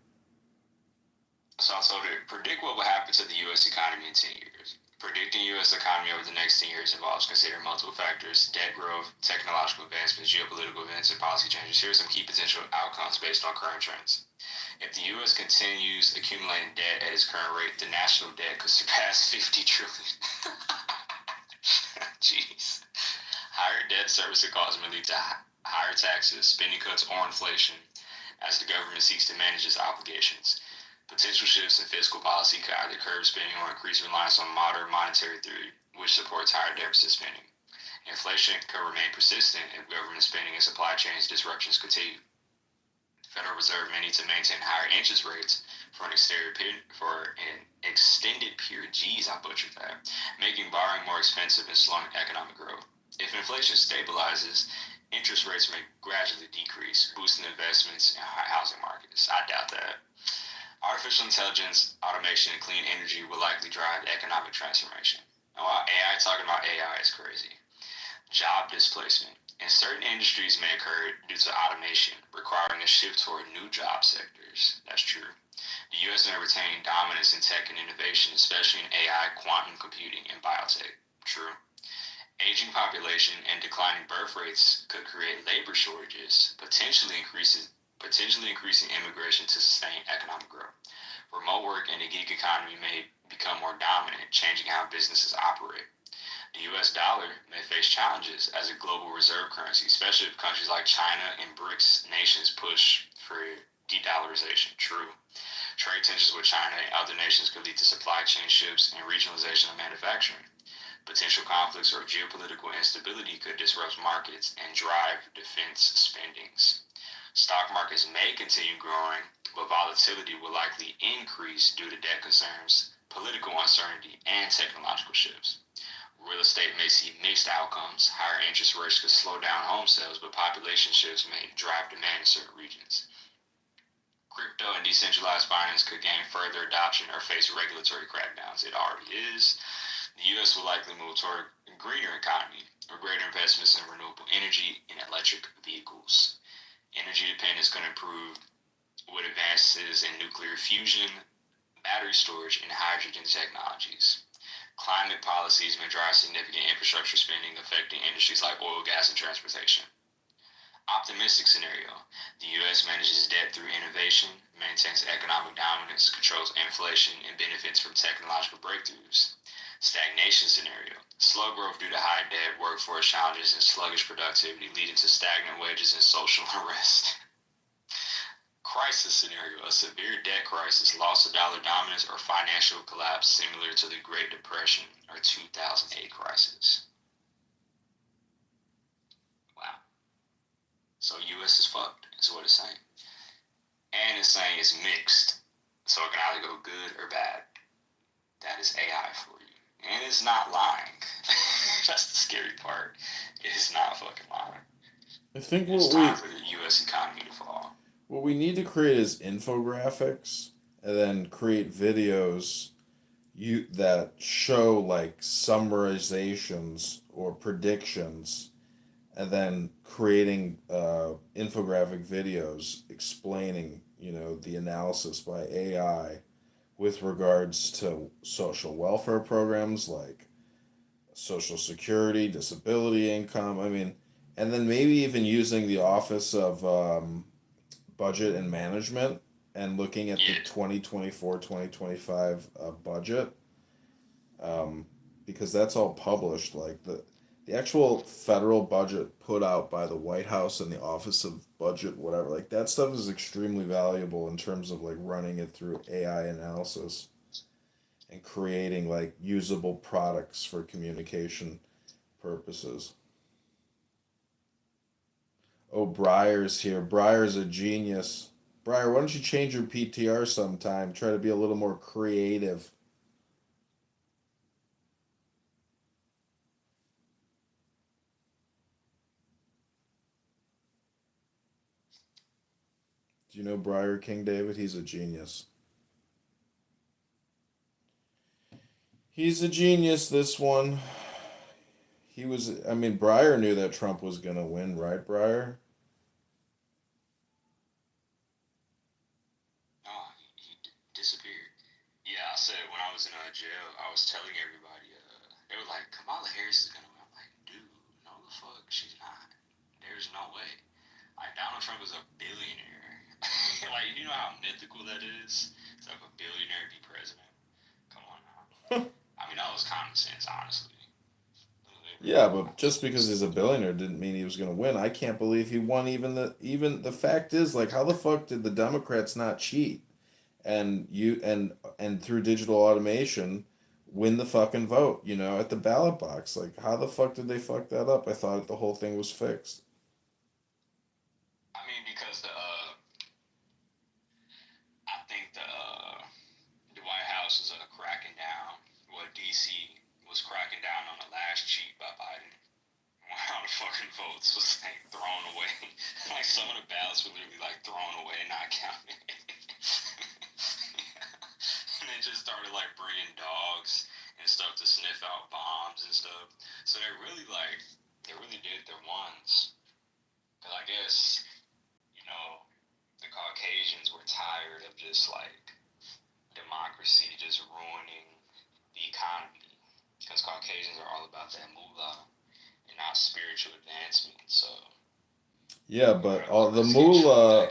So I told her, predict what will happen to the U.S. economy in 10 years. Predicting U.S. economy over the next 10 years involves considering multiple factors: debt growth, technological advancements, geopolitical events, and policy changes. Here are some key potential outcomes based on current trends. If the U.S. continues accumulating debt at its current rate, the national debt could surpass $50 trillion. Jeez. Higher debt servicing costs may lead to higher taxes, spending cuts, or inflation as the government seeks to manage its obligations. Potential shifts in fiscal policy could either curb spending or increase reliance on modern monetary theory, which supports higher deficit spending. Inflation could remain persistent if government spending and supply chain disruptions continue. The Federal Reserve may need to maintain higher interest rates for an extended period. Geez, I butchered that. Making borrowing more expensive and slowing economic growth. If inflation stabilizes, interest rates may gradually decrease, boosting investments in housing markets. I doubt that. Artificial intelligence, automation, and clean energy will likely drive economic transformation. Now, AI, talking about AI is crazy. Job displacement. In certain industries may occur due to automation, requiring a shift toward new job sectors. That's true. The U.S. may retain dominance in tech and innovation, especially in AI, quantum computing, and biotech. True. Aging population and declining birth rates could create labor shortages, potentially increasing immigration to sustain economic growth. Remote work and the gig economy may become more dominant, changing how businesses operate. The U.S. dollar may face challenges as a global reserve currency, especially if countries like China and BRICS nations push for de-dollarization. True. Trade tensions with China and other nations could lead to supply chain shifts and regionalization of manufacturing. Potential conflicts or geopolitical instability could disrupt markets and drive defense spendings. Stock markets may continue growing, but volatility will likely increase due to debt concerns, political uncertainty, and technological shifts. Real estate may see mixed outcomes. Higher interest rates could slow down home sales, but population shifts may drive demand in certain regions. Crypto and decentralized finance could gain further adoption or face regulatory crackdowns. It already is. The U.S. will likely move toward a greener economy, or greater investments in renewable energy and electric vehicles. Energy dependence could improve with advances in nuclear fusion, battery storage, and hydrogen technologies. Climate policies may drive significant infrastructure spending, affecting industries like oil, gas, and transportation. Optimistic scenario: the U.S. manages debt through innovation, maintains economic dominance, controls inflation, and benefits from technological breakthroughs. Stagnation scenario: slow growth due to high debt, workforce challenges, and sluggish productivity, leading to stagnant wages and social unrest. Crisis scenario: a severe debt crisis, loss of dollar dominance, or financial collapse similar to the Great Depression or 2008 crisis. Wow. So U.S. is fucked, is what it's saying. And it's saying it's mixed. So it can either go good or bad. That is AI for you. And it's not lying. That's the scary part. It's not fucking lying. I think It's time for the U.S. economy to fall. what we need to create is infographics, and then create videos that show like summarizations or predictions, and then creating infographic videos explaining, the analysis by AI with regards to social welfare programs like social security, disability income. I mean, and then maybe even using the Office of Budget and Management and looking at the 2024-2025 budget, because that's all published. Like the actual federal budget put out by the White House and the Office of Budget, whatever. Like that stuff is extremely valuable in terms of like running it through AI analysis and creating like usable products for communication purposes. Oh, Briar's here. Briar's a genius. Briar, why don't you change your PTR sometime? Try to be a little more creative. Do you know Briar King David? He's a genius. He's a genius, this one. I mean, Briar knew that Trump was going to win, right, Briar? Oh, he disappeared. Yeah, I said when I was in jail, I was telling everybody, they were like, Kamala Harris is going to win. I'm like, dude, no the fuck, she's not. There's no way. Like, Donald Trump is a billionaire. Like, you know how mythical that is? To have a billionaire be president? Come on now. I mean, that was common sense, honestly. Yeah, but just because he's a billionaire didn't mean he was going to win. I can't believe he won. Even the fact is, like, how the fuck did the Democrats not cheat and through digital automation win the fucking vote? At the ballot box. Like, how the fuck did they fuck that up? I thought the whole thing was fixed. I mean, because I think the White House is cracking down. Well, DC was cracking down on the last cheat by Biden. How the fucking votes was like thrown away. Like some of the ballots were literally like thrown away and not counted. And they just started like bringing dogs and stuff to sniff out bombs and stuff. So they really did their ones. Cause I guess, the Caucasians were tired of just like democracy just ruining the economy. Because Caucasians are all about that moolah and not spiritual advancement. So Yeah, but all the moolah,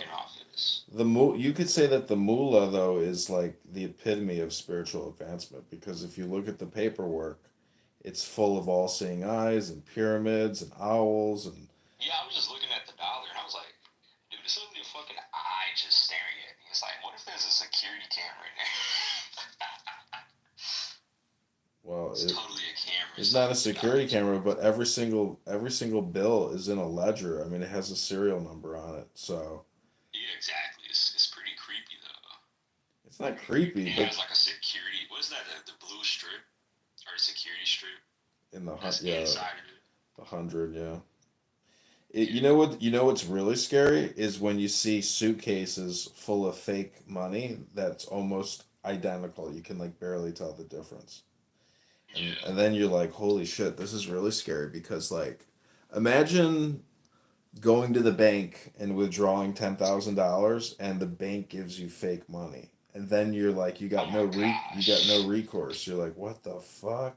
you could say that the moolah though is like the epitome of spiritual advancement, because if you look at the paperwork, it's full of all-seeing eyes and pyramids and owls and Yeah, I was just looking at the dollar and I was like, dude, this isn't a fucking eye just staring at me. It's like, what if there's a security camera in there? well, It's totally a camera. it's not a security camera, but every single bill is in a ledger. I mean, it has a serial number on it, so Yeah, exactly. It's pretty creepy though. it's not creepy, It but has like a security. What is that? The blue strip or security strip? in the That's yeah, inside of it. the 100, yeah. You know what's really scary is when you see suitcases full of fake money that's almost identical. You can like barely tell the difference. And then you're like, holy shit, this is really scary, because like imagine going to the bank and withdrawing $10,000 and the bank gives you fake money. And then you're like, you got no recourse. You're like, what the fuck?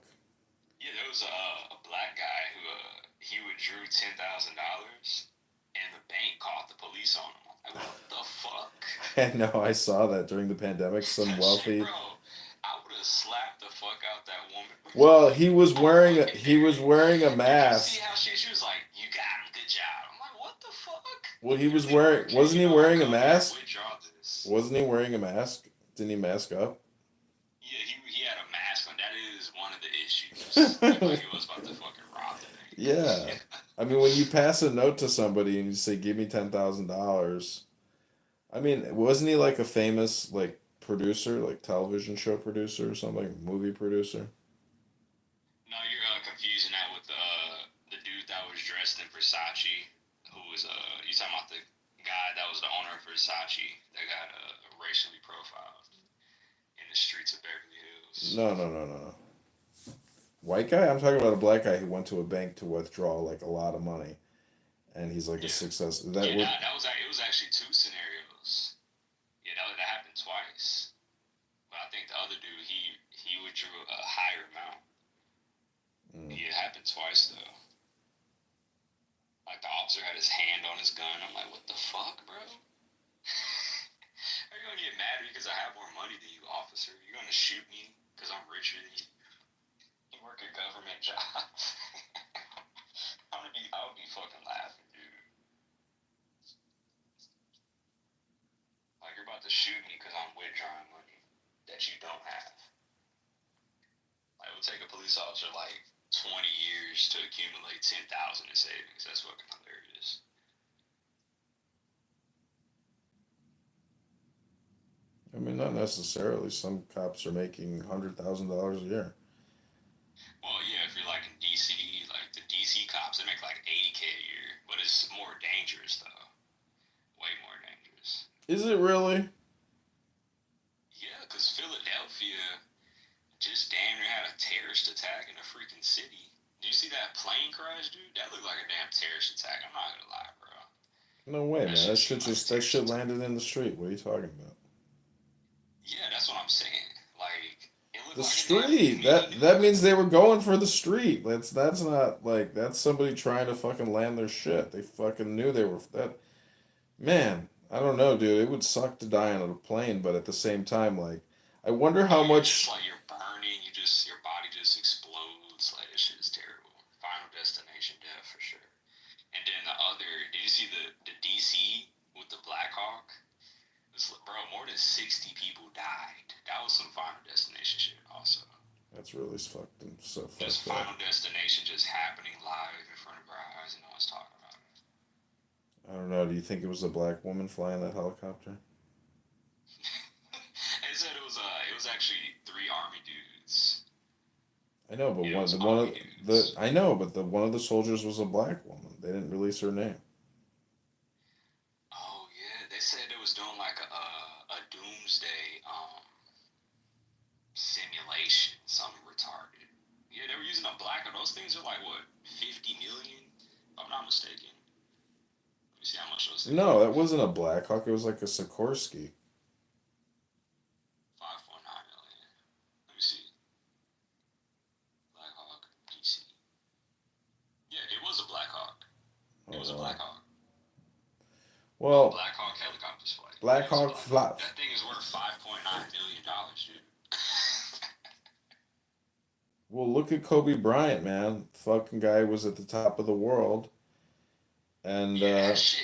Yeah, there was a black guy who he withdrew $10,000, and the bank called the police on him. I'm like, what the fuck? I know, I saw that during the pandemic. Some wealthy. Bro, I would have slapped the fuck out that woman. Well, he was wearing a mask. See how she was like, you got him, good job. I'm like, what the fuck? Well, wasn't he wearing a mask? Wasn't he wearing a mask? Didn't he mask up? Yeah, he had a mask on. That is one of the issues. Like he was about to fucking rob the bank. Yeah. I mean, when you pass a note to somebody and you say, "Give me $10,000," I mean, wasn't he like a famous like producer, like television show producer or something, movie producer? dressed in Versace, who was you talking about the guy that was the owner of Versace that got racially profiled in the streets of Beverly Hills. No. White guy? I'm talking about a black guy who went to a bank to withdraw like a lot of money, and he's like a Yeah, success. yeah, that was it was actually two scenarios. Yeah, that happened twice. But I think the other dude he withdrew a higher amount. Yeah, it happened twice though. Like the officer had his hand on his gun. I'm like, what the fuck, bro? Are you gonna get mad at me because I have more money than you, officer? You're gonna shoot me because I'm richer than you? You work a government job. I would be fucking laughing, dude. Like you're about to shoot me because I'm withdrawing money that you don't have. Like it would take a police officer like 20 years to accumulate 10,000 in savings. That's fucking hilarious. I mean, not necessarily. Some cops are making $100,000 a year. Well, yeah, if you're like in DC, like the DC cops, they make like 80K a year, but it's more dangerous though. Way more dangerous. Is it really? Yeah, because Philadelphia just damn near had a terrorist attack in a freaking city. Did you see that plane crash, dude? That looked like a damn terrorist attack. I'm not gonna lie, bro. No way, man. That shit seemed like a just that terrorist shit attack. landed in the street. What are you talking about? Yeah, that's what I'm saying. Like it looked The like a damn street. mini That nuke. means they were going for the street. That's not like that's somebody trying to fucking land their shit. They fucking knew they were that. Man, I don't know, dude. It would suck to die on a plane, but at the same time, like, I wonder Bro, how you're just much. like you're burning. Your body just explodes. Like this shit is terrible. Final destination death for sure. And then the other, did you see the DC with the Black Hawk? Bro, more than 60 people died. That was some Final Destination shit, also. That's really fucked and so Just fucked up. Final Destination just happening live in front of our eyes, and no one's talking about it. I don't know. Do you think it was a black woman flying that helicopter? They said it was actually three army dudes. I know, but Yeah, it was one army of dudes. I know, but the one of the soldiers was a black woman. They didn't release her name. Oh yeah, they said it was doing like a doomsday simulation, something retarded. Yeah, they were using a black one. Those things are like what, 50 million? If I'm not mistaken. Let me see how much those things are No, that worth. wasn't a Black Hawk. It was like a Sikorsky. 5.9 million. Let me see. Black Hawk DC. Yeah, it was a Black Hawk. It was a Black Hawk. Well, Black Hawk helicopters flight. Black Yeah, it was a Hawk Black fly. Hawk. That thing is worth $5.9 million, dude. Well, look at Kobe Bryant, man. Fucking guy was at the top of the world, and Yeah, that shit,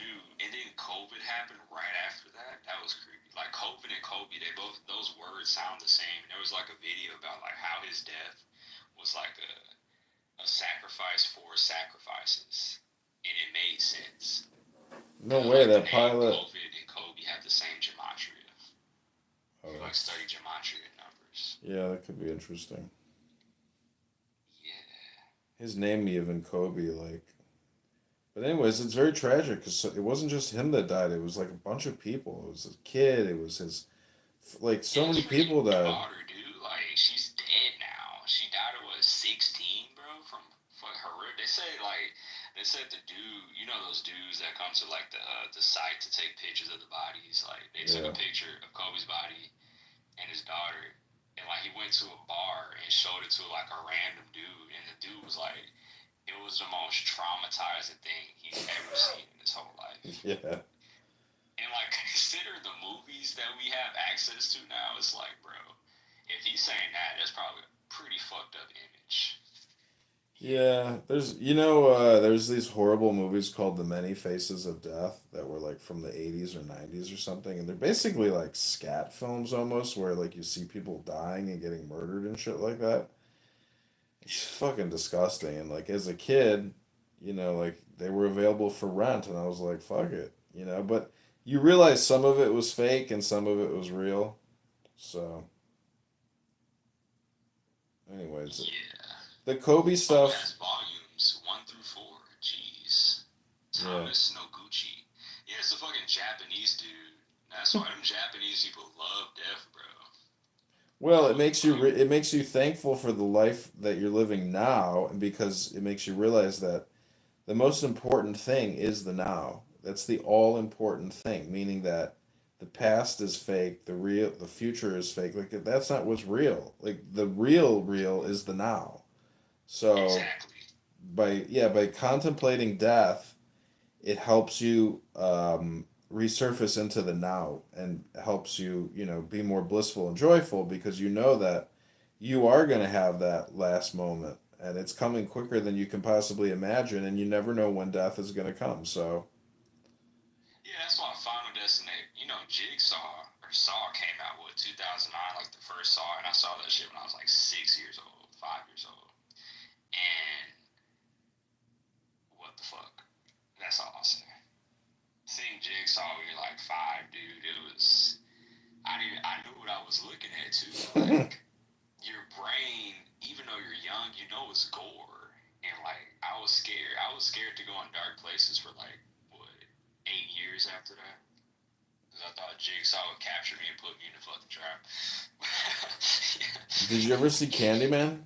dude. And then COVID happened right after that. That was creepy. Like COVID and Kobe, they both those words sound the same. There was like a video about like how his death was like a sacrifice for sacrifices, and it made sense. no way Like the that name pilot. COVID and Kobe have the same gematria. Oh, If you like study gematria numbers. yeah, that could be interesting. Yeah. His name even Kobe, like. But anyways, it's very tragic because it wasn't just him that died. It was like a bunch of people. It was his kid. It was his, like so His many people freaking died. daughter, dude, like she's dead now. She died at what, 16, bro, from fuck her. They said the dude, you know those dudes that come to like the site to take pictures of the bodies. Like they took Yeah. a picture of Kobe's body and his daughter, and like he went to a bar and showed it to like a random dude, and the dude was like, it was the most traumatizing thing he's ever seen in his whole life. Yeah. And like consider the movies that we have access to now. It's like, bro, if he's saying that, that's probably a pretty fucked up image. Yeah, there's these horrible movies called The Many Faces of Death that were like from the 80s or 90s or something, and they're basically like scat films almost, where like you see people dying and getting murdered and shit like that. It's fucking disgusting. And like as a kid, like they were available for rent, and I was like, fuck it. But you realize some of it was fake and some of it was real. So, anyways, Yeah. the Kobe Kobe stuff. has volumes 1 through 4. before. Jeez. Yeah. Thomas Noguchi. Yeah, it's a fucking Japanese dude. That's why them Japanese people love death, bro. Well, it makes you thankful for the life that you're living now, and because it makes you realize that the most important thing is the now. That's the all important thing, meaning that the past is fake, the future is fake. Like that's not what's real. Like the real is the now. So Exactly. by contemplating death, it helps you resurface into the now and helps you, be more blissful and joyful because you know that you are going to have that last moment and it's coming quicker than you can possibly imagine and you never know when death is going to come. So, Yeah, that's why Final Destination, Jigsaw or Saw came out with 2009, like the first Saw, and I saw that shit when I was like 6 years old, 5 years old. And what the fuck? That's all I'll say. Seeing Jigsaw when you're like 5, dude, it was. I knew what I was looking at too. Like your brain, even though you're young, it's gore. And like I was scared. I was scared to go in dark places for like what 8 years after that. Because I thought Jigsaw would capture me and put me in the fucking trap. did you ever see Candyman?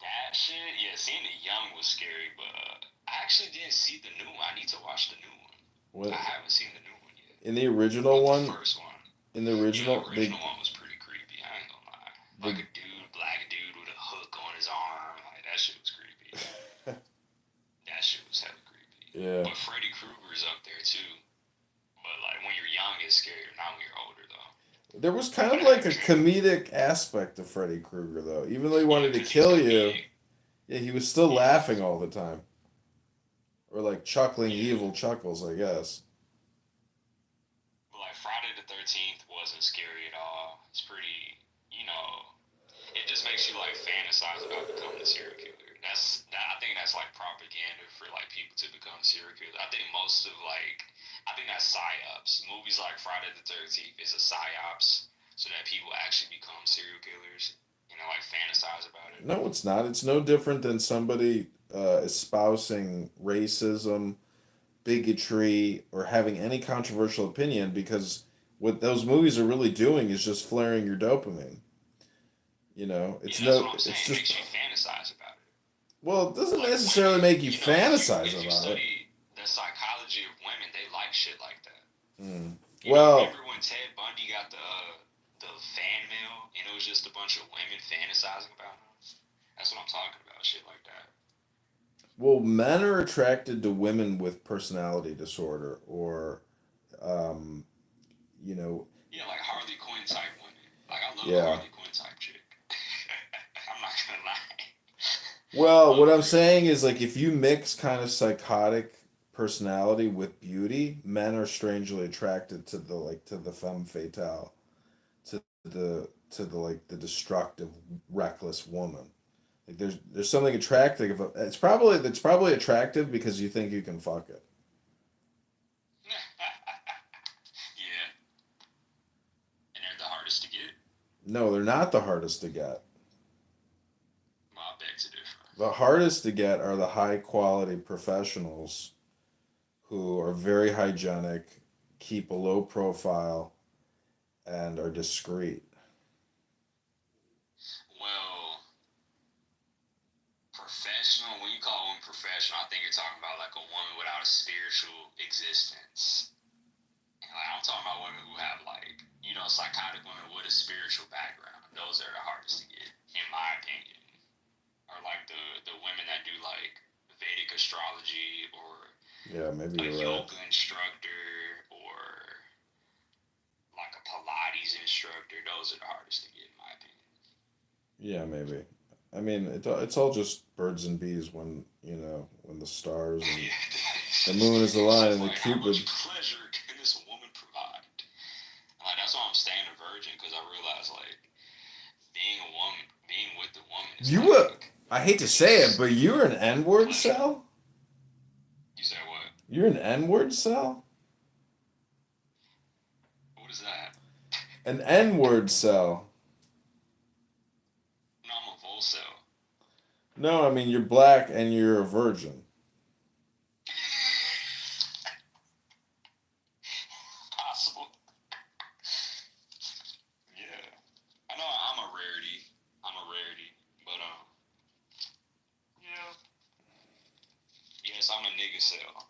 That shit, yeah. Seeing it young was scary, but I actually didn't see the new one. I need to watch the new one. What I haven't seen the new one yet. in the original But one? the first one. In the Yeah, original, the original one was pretty creepy. I ain't gonna lie. Like a black dude with a hook on his arm. Like that shit was creepy. That shit was hella creepy. Yeah. But Freddy Krueger's up there too. But like when you're young, it's scarier. Not when you're older though. There was kind of like a comedic aspect of Freddy Krueger, though. Even though he wanted to kill you, yeah, he was still laughing all the time. Or like chuckling evil chuckles, I guess. But like Friday the 13th wasn't scary at all. It's pretty, it just makes you like fantasize about becoming a serial killer. I think that's like propaganda for like people to become serial killers. I think that's psyops. Movies like Friday the 13th is a psyops so that people actually become serial killers. Like fantasize about it. No, it's not. It's no different than somebody espousing racism, bigotry, or having any controversial opinion because what those movies are really doing is just flaring your dopamine. It's That's what I'm it's saying. It just. makes you fantasize about it. Well, it doesn't Like necessarily women, make you fantasize if you about it. study the psychology of women, they like shit like that. Mm. Remember when Ted Bundy got the fan mail and it was just a bunch of women fantasizing about him? That's what I'm talking about. Shit like that. Well, men are attracted to women with personality disorder, or, um, you know, Yeah, like Harley Quinn type women. Like I love a yeah. Harley Quinn type chick. I'm not gonna lie. Well, what I'm saying is like if you mix kind of psychotic personality with beauty, men are strangely attracted to the femme fatale, to the like the destructive, reckless woman. Like there's something attractive. It's probably attractive because you think you can fuck it. Yeah, and they're the hardest to get. No, they're not the hardest to get. Well, I beg to differ. The hardest to get are the high quality professionals who are very hygienic, keep a low profile, and are discreet. Well, professional. When you call one professional, I think you're talking about like a woman without a spiritual existence. And like I'm talking about women who have like psychotic women with a spiritual background. Those are the hardest to get, in my opinion. Or like the women that do like Vedic astrology or Yeah, maybe a you're right. yoga instructor or like a Pilates instructor. Those are the hardest to get, in my opinion. Yeah, maybe. I mean, it's all just birds and bees when the stars and the moon is aligned and the Like, how cupid. much pleasure can this woman provide? Like that's why I'm staying a virgin because I realize like being a woman, being with the woman is I hate to say it, but you're an N-word cell? You say what? You're an N-word cell? What is that? An N-word cell. No, I'm a vol cell. No, I mean you're black and you're a virgin. Possible. Yeah. I know I'm a rarity. I'm a rarity. But yeah. Yes, I'm a nigga cell.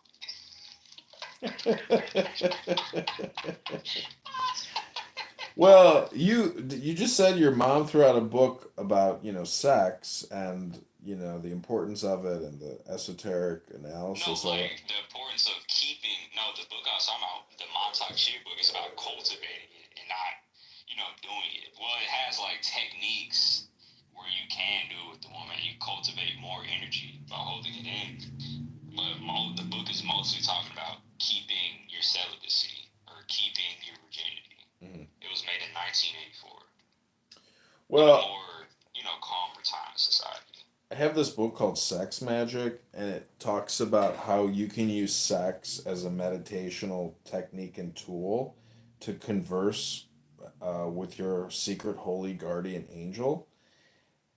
Well, you just said your mom threw out a book about, sex and, the importance of it and the esoteric No, analysis of it. like the importance of keeping. No, the book I was talking about, the Montauk Chia book, is about cultivating it and not, doing it. Well, it has like techniques where you can do it with the woman. You cultivate more energy by holding it in. But the book is mostly talking about keeping your celibacy or keeping your virginity. Mhm. It was made in 1984. In a Well, more, calmer time in society. I have this book called Sex Magic, and it talks about how you can use sex as a meditational technique and tool to converse with your secret holy guardian angel.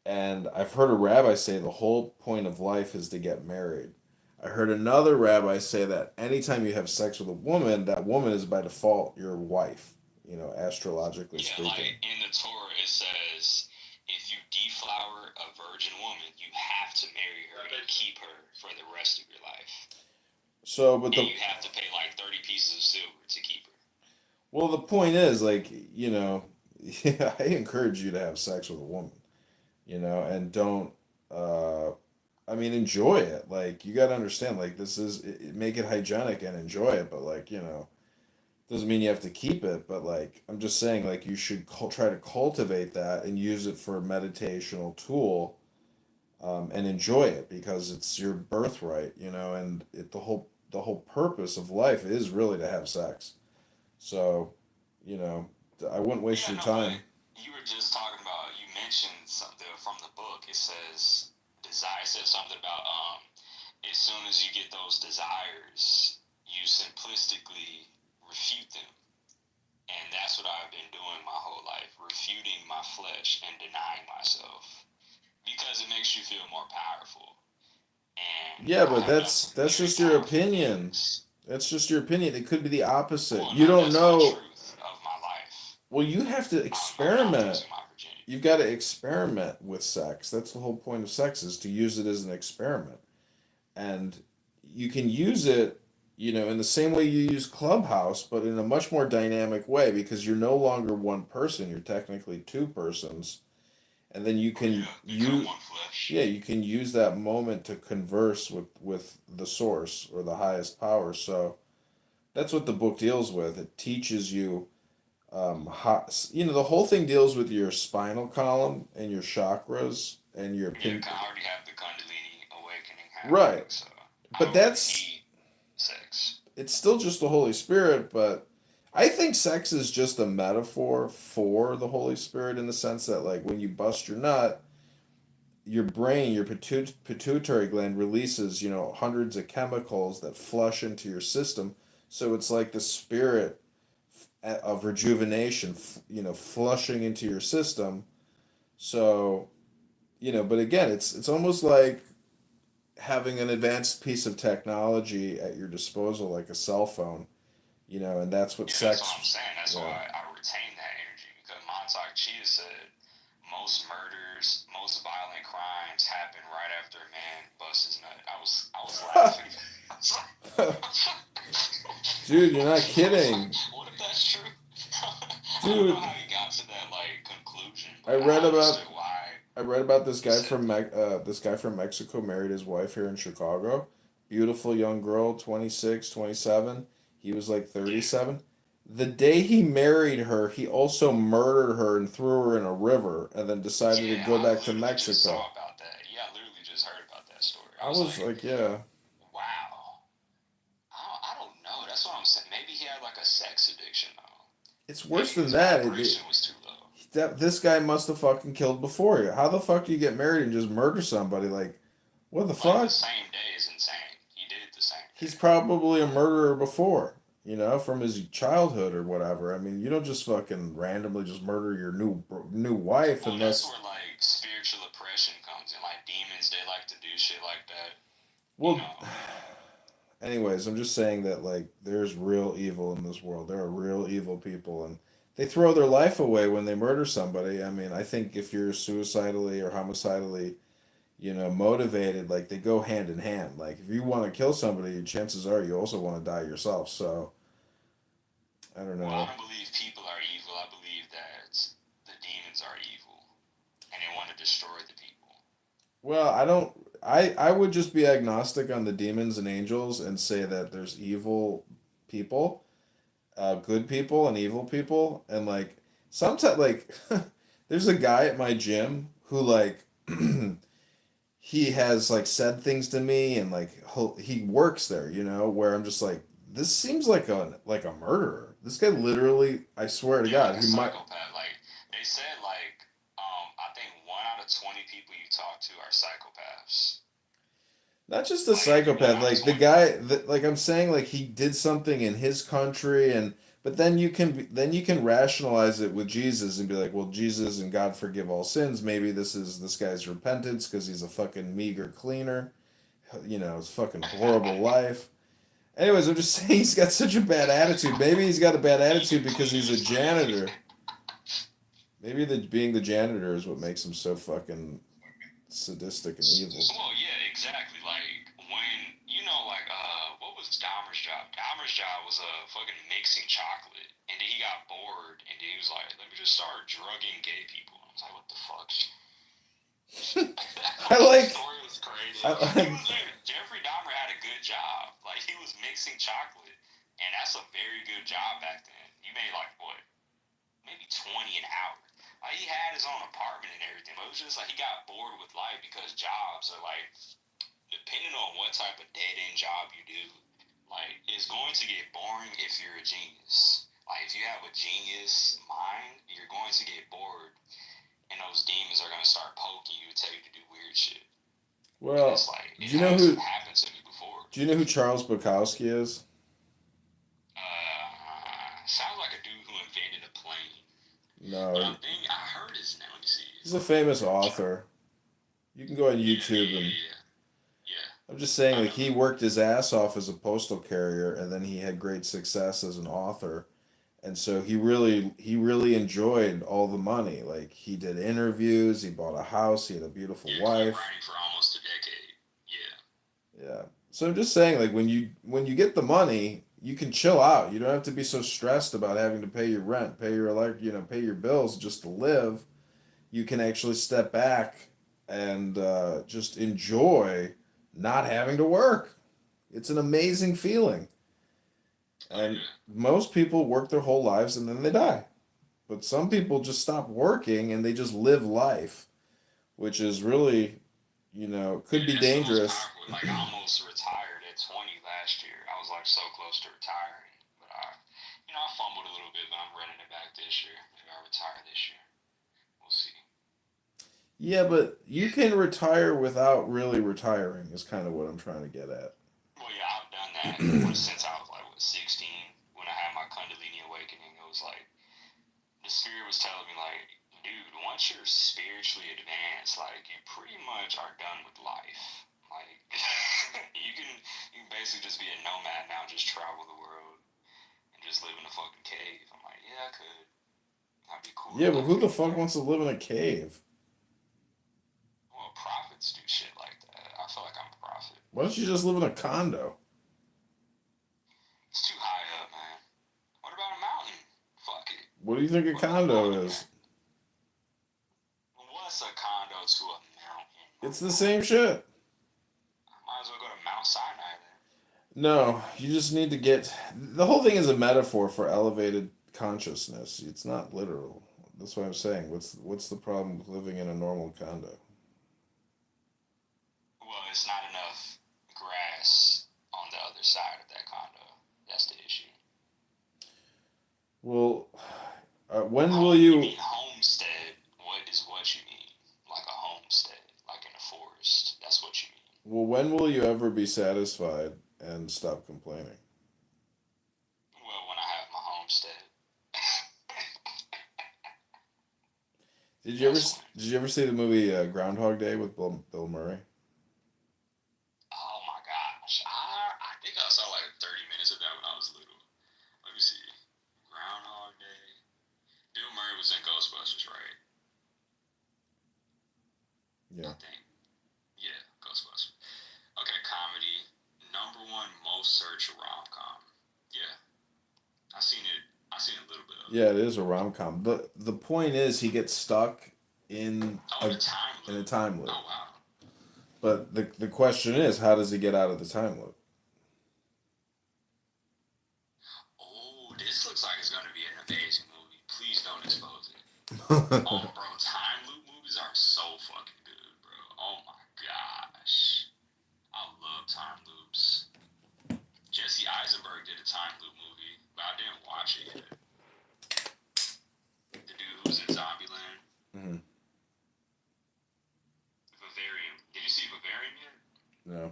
And I've heard a rabbi say the whole point of life is to get married. I heard another rabbi say that anytime you have sex with a woman, that woman is by default your wife, astrologically Yeah, speaking. like in the Torah it says, if you deflower a virgin woman, you have to marry her and keep her for the rest of your life. So, but And you have to pay like 30 pieces of silver to keep her. well, the point is, like, yeah, I encourage you to have sex with a woman, and don't, uh, I mean, enjoy it. Like, you got to understand, like, make it hygienic and enjoy it, but, like, doesn't mean you have to keep it, but, like, I'm just saying, like, you should try to cultivate that and use it for a meditational tool, and enjoy it because it's your birthright, and the whole purpose of life is really to have sex. So, you know, I wouldn't waste Yeah, your no, time. but you were just talking about, you mentioned something from the book. It says, desire says something about, as soon as you get those desires, you simplistically refute them. And that's what I've been doing my whole life, refuting my flesh and denying myself. Because it makes you feel more powerful. And Yeah, I but have done that's some very just your powerful opinion. things. That's just your opinion. It could be the opposite. Well, You no, don't that's my know. truth of my life. Well, you have to I'm not experiment. losing my virginity. You've got to experiment with sex. That's the whole point of sex is to use it as an experiment. And you can use it, in the same way you use Clubhouse, but in a much more dynamic way because you're no longer one person. You're technically two persons. And then you Oh yeah, can become you one flesh. yeah, you can use that moment to converse with the source or the highest power. So that's what the book deals with. It teaches you how, the whole thing deals with your spinal column and your chakras and your Yeah, pin. I already have the Kundalini awakening happening, Right. so I But don't really that's need sex. it's still just the Holy Spirit, but I think sex is just a metaphor for the Holy Spirit in the sense that like when you bust your nut, your brain, your pituitary gland releases, hundreds of chemicals that flush into your system. So it's like the spirit of rejuvenation, flushing into your system. So, but again, it's almost like having an advanced piece of technology at your disposal, like a cell phone, and that's what Yeah, that's what I'm sex, saying. That's yeah. why I retain that energy, because Montauk Chia said most murders, most violent crimes happen right after a man busts his nut. I was laughing. Dude, you're not I was kidding. like, what if that's true? I don't know Dude, how he got to that like conclusion, I but read I about understood why I read about this he guy said from that. this guy from Mexico married his wife here in Chicago. Beautiful young girl, 26, 27. He was like Yeah. 37. The day he married her, he also murdered her and threw her in a river and then decided to Yeah, go I back to literally just Mexico. saw about that. Yeah, I literally just heard about that story. I I was was like, like, yeah, wow. I don't know. That's what I'm saying. Maybe he had like a sex addiction though. it's Maybe worse than his that. vibration was too low. This guy must have fucking killed before you. How the fuck do you get married and just murder somebody? Like, what the Like the fuck? same day is insane. He did it the same He's day. probably a murderer before, from his childhood or whatever. I mean, you don't just fucking randomly just murder your new wife Well, that's unless. where like spiritual oppression comes in. Like demons, they You Well, know, anyways, I'm just saying that like there's real evil in this world. There are real evil people, and they throw their life away when they murder somebody. I mean, I think if you're suicidally or homicidally, motivated, like they go hand in hand. Like if you want to kill somebody, chances are you also want to die yourself. So I don't well, I know. don't believe people are evil. I believe that the demons are evil, and they want to destroy the people. Well, I don't. I would just be agnostic on the demons and angels and say that there's evil people, good people and evil people, and like sometimes like there's a guy at my gym who like he has like said things to me and like he works there, where I'm just like this seems like a murderer. This guy literally, I swear to Yeah, like God, a he might. psychopath. Like they said, like I think 1 out of 20 people you talk to are psychopaths. Not just a Like every one psychopath, out of like the 20. guy that like I'm saying like he did something in his country and but then you can rationalize it with Jesus and be like, well, Jesus and God forgive all sins. Maybe this is this guy's repentance because he's a fucking meager cleaner. His fucking horrible life. Anyways, I'm just saying he's got such a bad attitude. Maybe he's got a bad attitude because he's a janitor. Maybe the being the janitor is what makes him so fucking sadistic and evil. Well, yeah, exactly. Like when like what was Dahmer's job? Dahmer's job was fucking mixing chocolate, and then he got bored, and then he was like, "Let me just start drugging gay people." I was like, "What the fuck?" That I whole like. story was crazy. I, He I, was Jeffrey Dahmer had a good job. Like he was mixing chocolate, and that's a very good job back then. You made like what, maybe 20 an hour. Like he had his own apartment and everything, but it was just like he got bored with life because jobs are like, depending on what type of dead end job you do, like it's going to get boring if you're a genius. Like if you have a genius mind, you're going to get bored, and those demons are going to start poking you, tell you to do weird shit. And it's well, like it do you know has who? happened to me before. Do you know who Charles Bukowski is? Sounds like a dude who invented a plane. No, But I heard his name. Let me see. he's a famous author. You can go on Yeah, yeah, YouTube and yeah, yeah. Yeah, I'm just saying I like know. he worked his ass off as a postal carrier and then he had great success as an author. And so he really enjoyed all the money. Like he did interviews, he bought a house, he had a beautiful Yeah, he's been wife. writing for almost a decade. Yeah. Yeah. So I'm just saying like when you get the money, you can chill out. You don't have to be so stressed about having to pay your rent, pay your pay your bills just to live. You can actually step back and just enjoy not having to work. It's an amazing feeling. Oh And yeah. most people work their whole lives and then they die. But some people just stop working and they just live life, which is really, could Yeah, be that's the most dangerous. powerful. Like I almost retired at 20 last year. I was like so close to retiring, but I fumbled a little bit, but I'm running it back this year. Maybe I'll retire this year. We'll see. Yeah, but you can retire without really retiring, is kind of what I'm trying to get at. Well, yeah, I've done that since I was like what 16 when I had my Kundalini awakening. It was like the spirit was telling me like, dude, once you're spiritually advanced, like you pretty much are done with life. Like you can basically just be a nomad now, just travel the world and just live in a fucking cave. I'm like, yeah, I could. That'd be cool Yeah, to but live who the from fuck there. wants to live in a cave? Well, prophets do shit like that. I feel like I'm a prophet. Why don't you just live in a condo? It's too high up, man. What about a mountain? Fuck it. What do you think a What about a condo mountain, man? is? What's a condo to a mountain, my It's the boy? same shit. I might as well go to Mount Sinai then. No, you just need to get. The whole thing is a metaphor for elevated consciousness. It's not literal. That's what I'm saying. What's the problem with living in a normal condo? Well, it's not enough grass on the other side of that condo. That's the issue. Well, when will Home, you you? mean homestead? What is what you mean? Like a homestead, like in a forest. That's what you mean. Well, when will you ever be satisfied and stop complaining? Well, when I have my homestead. Did you ever That's when. did you ever see the movie Groundhog Day with Bill Murray? Oh my god, gosh. I think I saw like 30 minutes of that when I was little. Let me see. Groundhog Day. Bill Murray was in Ghostbusters, right? Yeah. I think. Yeah, Ghostbusters. Okay, comedy. Number one most searched rom-com. Yeah. I seen it a little bit of it. Yeah, it is a rom-com. The point is he gets stuck in Oh, the time in a loop. time loop. Oh, wow. But the question is, how does he get out of the time loop? Oh, this looks like it's going to be an amazing movie. Please don't expose it. Oh, bro, time loop movies are so fucking good, bro. Oh my gosh. I love time loops. Jesse Eisenberg did a time loop movie, but I didn't watch it yet. The dude who's in Zombieland. Mm-hmm. Vivarium. Did you see Vivarium yet? No.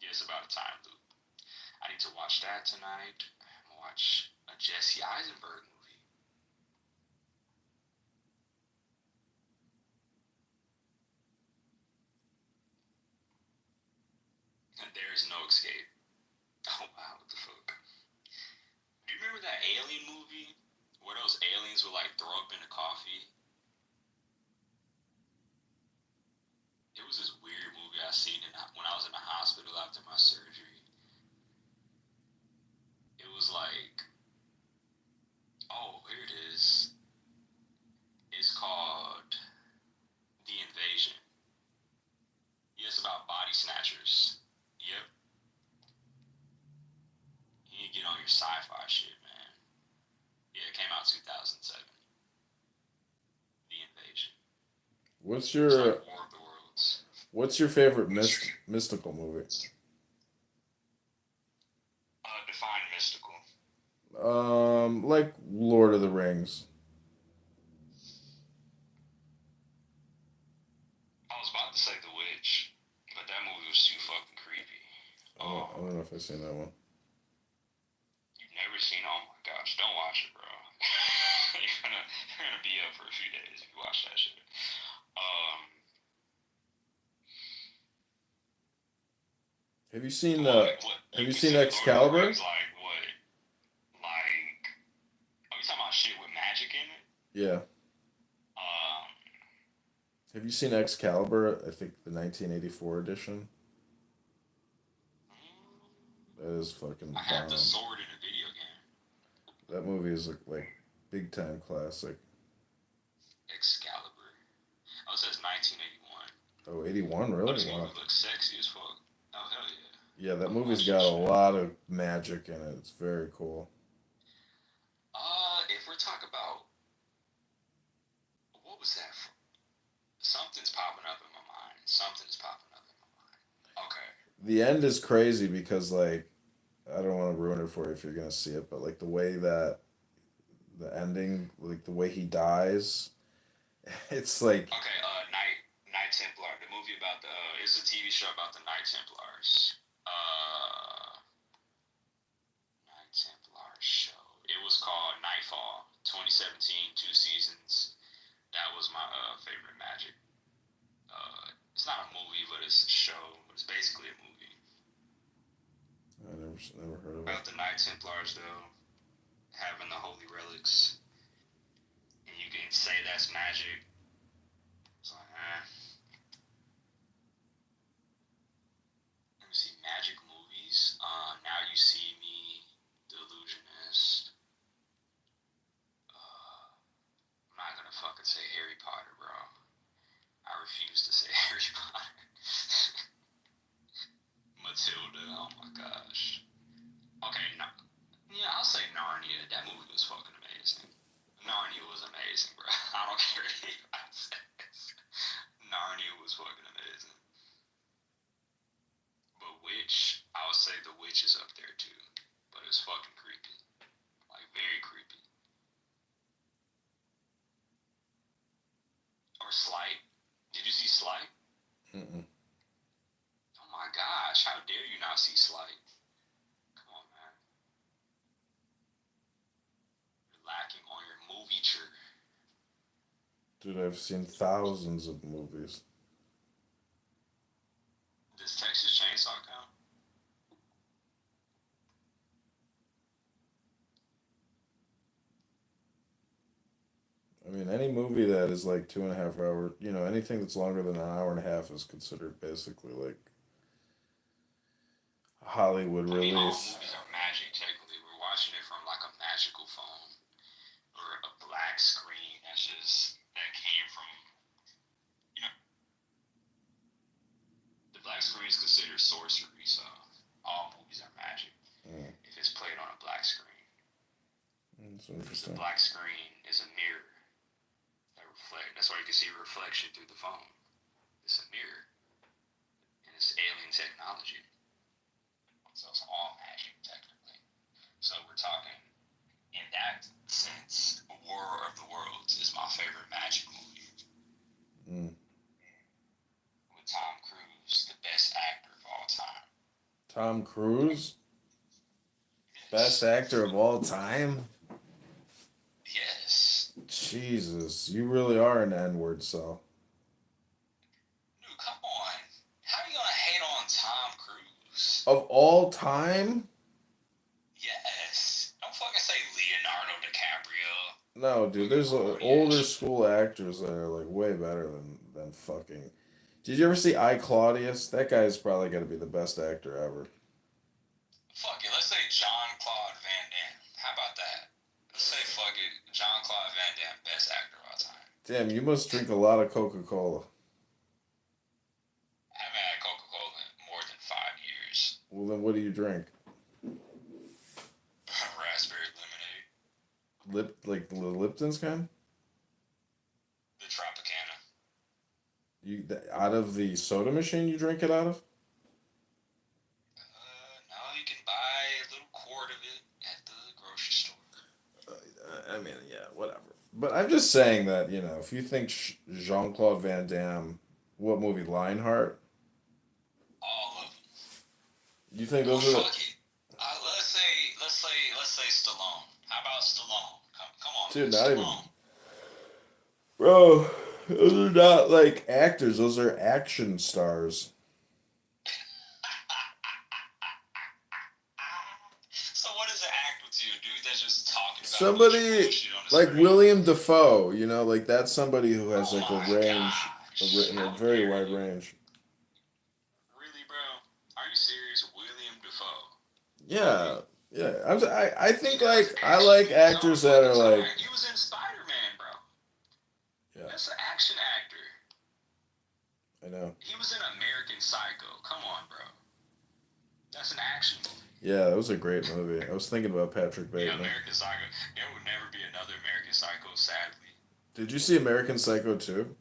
Yeah, it's about a time loop. I need to watch that tonight. I'm gonna watch a Jesse Eisenberg movie. And there is no escape. Oh wow, what the fuck? Do you remember that Alien movie where those aliens would like throw up in the coffee? It was this weird movie I seen when I was in the hospital after my surgery. It was like, oh, here it is. It's called The Invasion. Yeah, it's about body snatchers. Yep. You need to get on your sci-fi shit, man. Yeah, it came out 2007. The Invasion. What's It's your like War of the Worlds. What's your favorite mystical movie? Define mystical. Like Lord of the Rings. I was about to say The Witch, but that movie was too fucking creepy. I don't know if I've seen that one. You've never seen? Oh my gosh, don't watch it, bro. you're gonna be up for a few days if you watch that shit. Have you seen Like what? Have you seen consider Lord of the Excalibur? Rings like what? Like, are you talking about shit with magic in it? Yeah. Have you seen Excalibur? I think the 1984 edition. That is fucking I have bomb. the sword in a video game. That movie is like big time classic. Excalibur. Oh, it says 1981. Oh, 81, Oh, really? this Wow. movie looks sexy as fuck. Oh, hell yeah. Yeah, that I'm movie's watching got a shit. lot of magic in it. It's very cool. If we're talking about, what was that from? Something's popping up in my mind. Something's popping up in my mind. Okay. The end is crazy because like I don't want to ruin it for you if you're gonna see it, but like the way that the ending, like the way he dies, it's like Okay, Knight Templar. The movie about it's a TV show about the Knight Templars. Knight Templar show. It was called Nightfall, 2017, 2 seasons. That was my favorite magic. It's not a movie, but it's a show. It's basically a movie. I never heard of About it. the Knight Templars, though, having the holy relics, and you can say that's magic. It's like, Let me see, magic movies. Now You See Me, The Illusionist. I'm not gonna fucking say Harry Potter, bro. I refuse to say Harry Potter. Matilda, oh my gosh. Okay, no. Yeah, I'll say Narnia. That movie was fucking amazing. Narnia was amazing, bro. I don't care what anybody says. Narnia was fucking amazing. But Witch, I would say The Witch is up there too. But it's fucking creepy. Like, very creepy. Or Slight. Did you see Slight? Mm-mm. Oh my gosh, how dare you not see Slight? Come on, man. You're lacking on your movie tree. Dude, I've seen thousands of movies. The Does Texas Chainsaw count? I mean, any movie that is like 2.5 hours, anything that's longer than an hour and a half is considered basically like a Hollywood I mean, all release. movies are magic, technically. We're watching it from like a magical phone or a black screen that came from, you know, the black screen is considered sorcery, so all movies are magic Mm, if it's played on a black screen. that's Because the interesting. black screen is a mirror that reflect. That's why you can see a reflection through the phone. It's a mirror, and it's alien technology. So it's all magic, technically. So we're talking, in that sense, War of the Worlds is my favorite magic movie. Mm. With Tom Cruise, the best actor of all time. Tom Cruise, best Yes. actor of all time. Yes. Jesus, you really are an N-word, so. Dude, come on. How are you gonna hate on Tom Cruise? Of all time? Yes. Don't fucking say Leonardo DiCaprio. No, dude. There's older school actors that are like way better than fucking. Did you ever see I Claudius? That guy's probably gonna be the best actor ever. Fuck it, let's say Jean-Claude Van Damme. How about that? Let's say fuck it, Jean-Claude Van Damme, best actor of all time. Damn, you must drink a lot of Coca-Cola. I haven't had Coca-Cola in more than 5 years. Well, then what do you drink? Raspberry lemonade. Like the Lipton's kind? The Tropicana. Out of the soda machine you drink it out of? No, you can buy a little quart of it at the grocery store. I mean, yeah, whatever. But I'm just saying that, if you think Jean-Claude Van Damme, what movie, Lionheart? All of them. You think Well, those are the... fuck it. Let's say Stallone. How about Stallone? Come on, Dude, man. not even... Stallone. Bro, those are not like actors, those are action stars. So what does it act with you, dude? That's just talking about Somebody bullshit on the like screen. William Dafoe, like that's somebody who has Oh like a my range, gosh. a How very dare wide you? range. Really, bro? Are you serious? William Dafoe. Yeah, yeah. I He think does I action like movies all the actors that are fucking like, time. He was in Spider-Man, bro. yeah, That's an action actor. I know. He was in American Psycho. Come on, bro. That's an action movie. Yeah, that was a great movie. I was thinking about Patrick Yeah, Bateman. American Psycho. There would never be another American Psycho, sadly. Did you see American Psycho 2?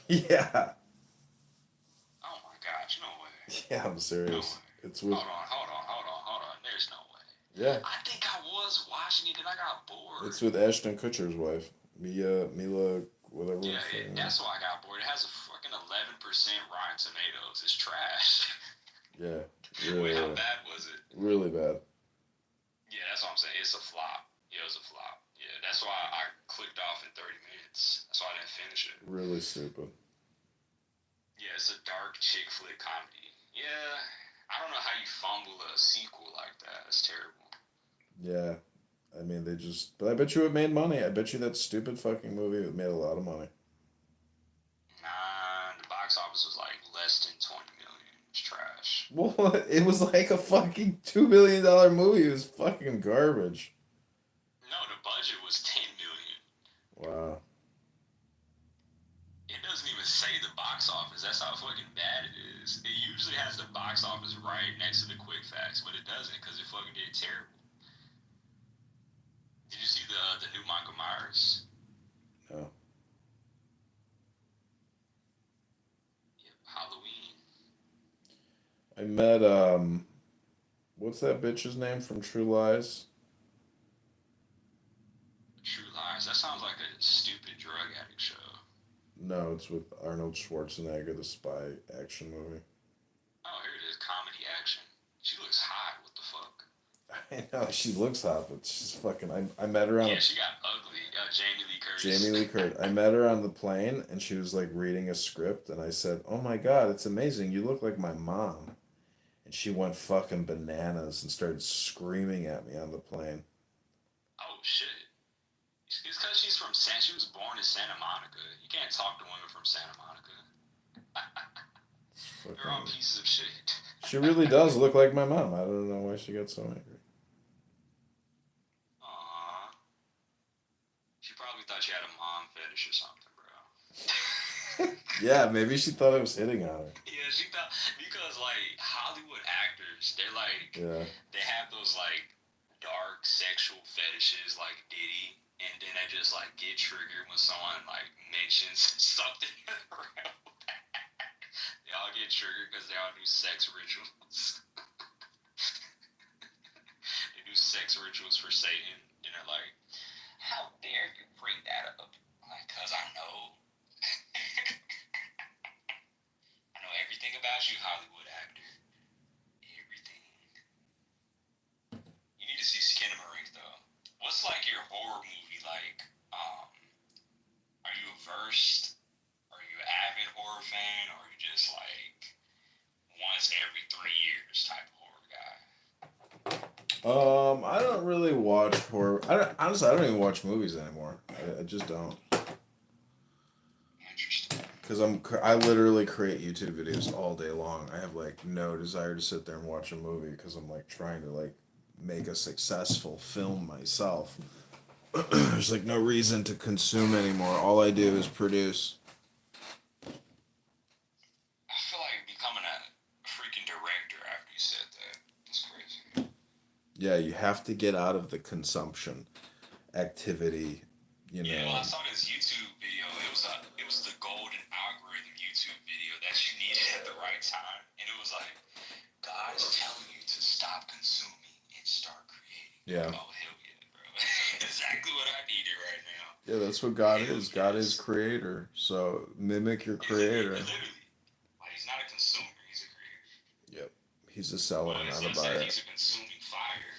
2? Yeah. Oh my gosh, no way. Yeah, I'm No serious. way. It's with... Hold on. There's no way. Yeah. I think I was watching it and I got bored. It's with Ashton Kutcher's wife. Mila, whatever. Yeah, that's why I got bored. It has a fucking 11% Rotten Tomatoes. It's trash. Yeah. Wait, how bad was it? Really bad. Yeah, that's what I'm saying. It's a flop. Yeah, it was a flop. Yeah, that's why I clicked off in 30 minutes. That's why I didn't finish it. Really stupid. Yeah, it's a dark chick flick comedy. Yeah, I don't know how you fumble a sequel like that. It's terrible. Yeah. I mean, but I bet you it made money. I bet you that stupid fucking movie made a lot of money. Nah, the box office was like less than 20 million. It's trash. Well, it was like a fucking $2 million movie. It was fucking garbage. No, the budget was 10 million. Wow. It doesn't even say the box office. That's how fucking bad it is. It usually has the box office right next to the quick facts, but it doesn't because it fucking did terrible. Did you see the new Michael Myers? No. Yep, Halloween. I met, what's that bitch's name from True Lies? True Lies. That sounds like a stupid drug addict show. No, it's with Arnold Schwarzenegger, the spy action movie. Oh, here it is. Comedy action. She looks hot. What the fuck? I know she looks hot, but she's fucking. I met her on Yeah, the she got ugly. Jamie Lee Curtis. Jamie Lee Curtis. I met her on the plane, and she was like reading a script, and I said, "Oh my god, it's amazing! You look like my mom." And she went fucking bananas and started screaming at me on the plane. Oh shit. It's because she's from She was born in Santa Monica. You can't talk to women from Santa Monica. They're all pieces of shit. She really does look like my mom. I don't know why she got so angry. Aww. She probably thought you had a mom fetish or something, bro. Yeah, maybe she thought I was hitting on her. Yeah, she thought, because like Hollywood actors, they're like, they have those like dark sexual fetishes like Diddy, and then they just like get triggered when someone like mentions something around. They all get triggered because they all do sex rituals. They do sex rituals for Satan, and they're like, how dare you bring that up? I'm like, cause I know. I know everything about you, Hollywood actor. Everything. You need to see Skinamarink though. What's like your horror movie like? Are you versed? Are you an avid horror fan, or are you just like once every 3 years type of horror guy? I don't really watch horror. Honestly, I don't even watch movies anymore. I just don't. Interesting. Because I literally create YouTube videos all day long. I have like no desire to sit there and watch a movie because I'm like trying to like make a successful film myself. There's like no reason to consume anymore. All I do is produce. I feel like becoming a freaking director after you said that. That's crazy. Yeah, you have to get out of the consumption activity. You know. Yeah, well, I saw this YouTube video. It was the golden algorithm YouTube video that you needed at the right time, and it was like, God is telling you to stop consuming and start creating. Yeah. Oh hell yeah, bro! Exactly what I needed right now. Yeah, that's what God is. God is creator. So mimic your creator. Literally. Like, he's not a consumer, he's a creator. Yep. He's a seller, Well, not a it said buyer. he's a consumer.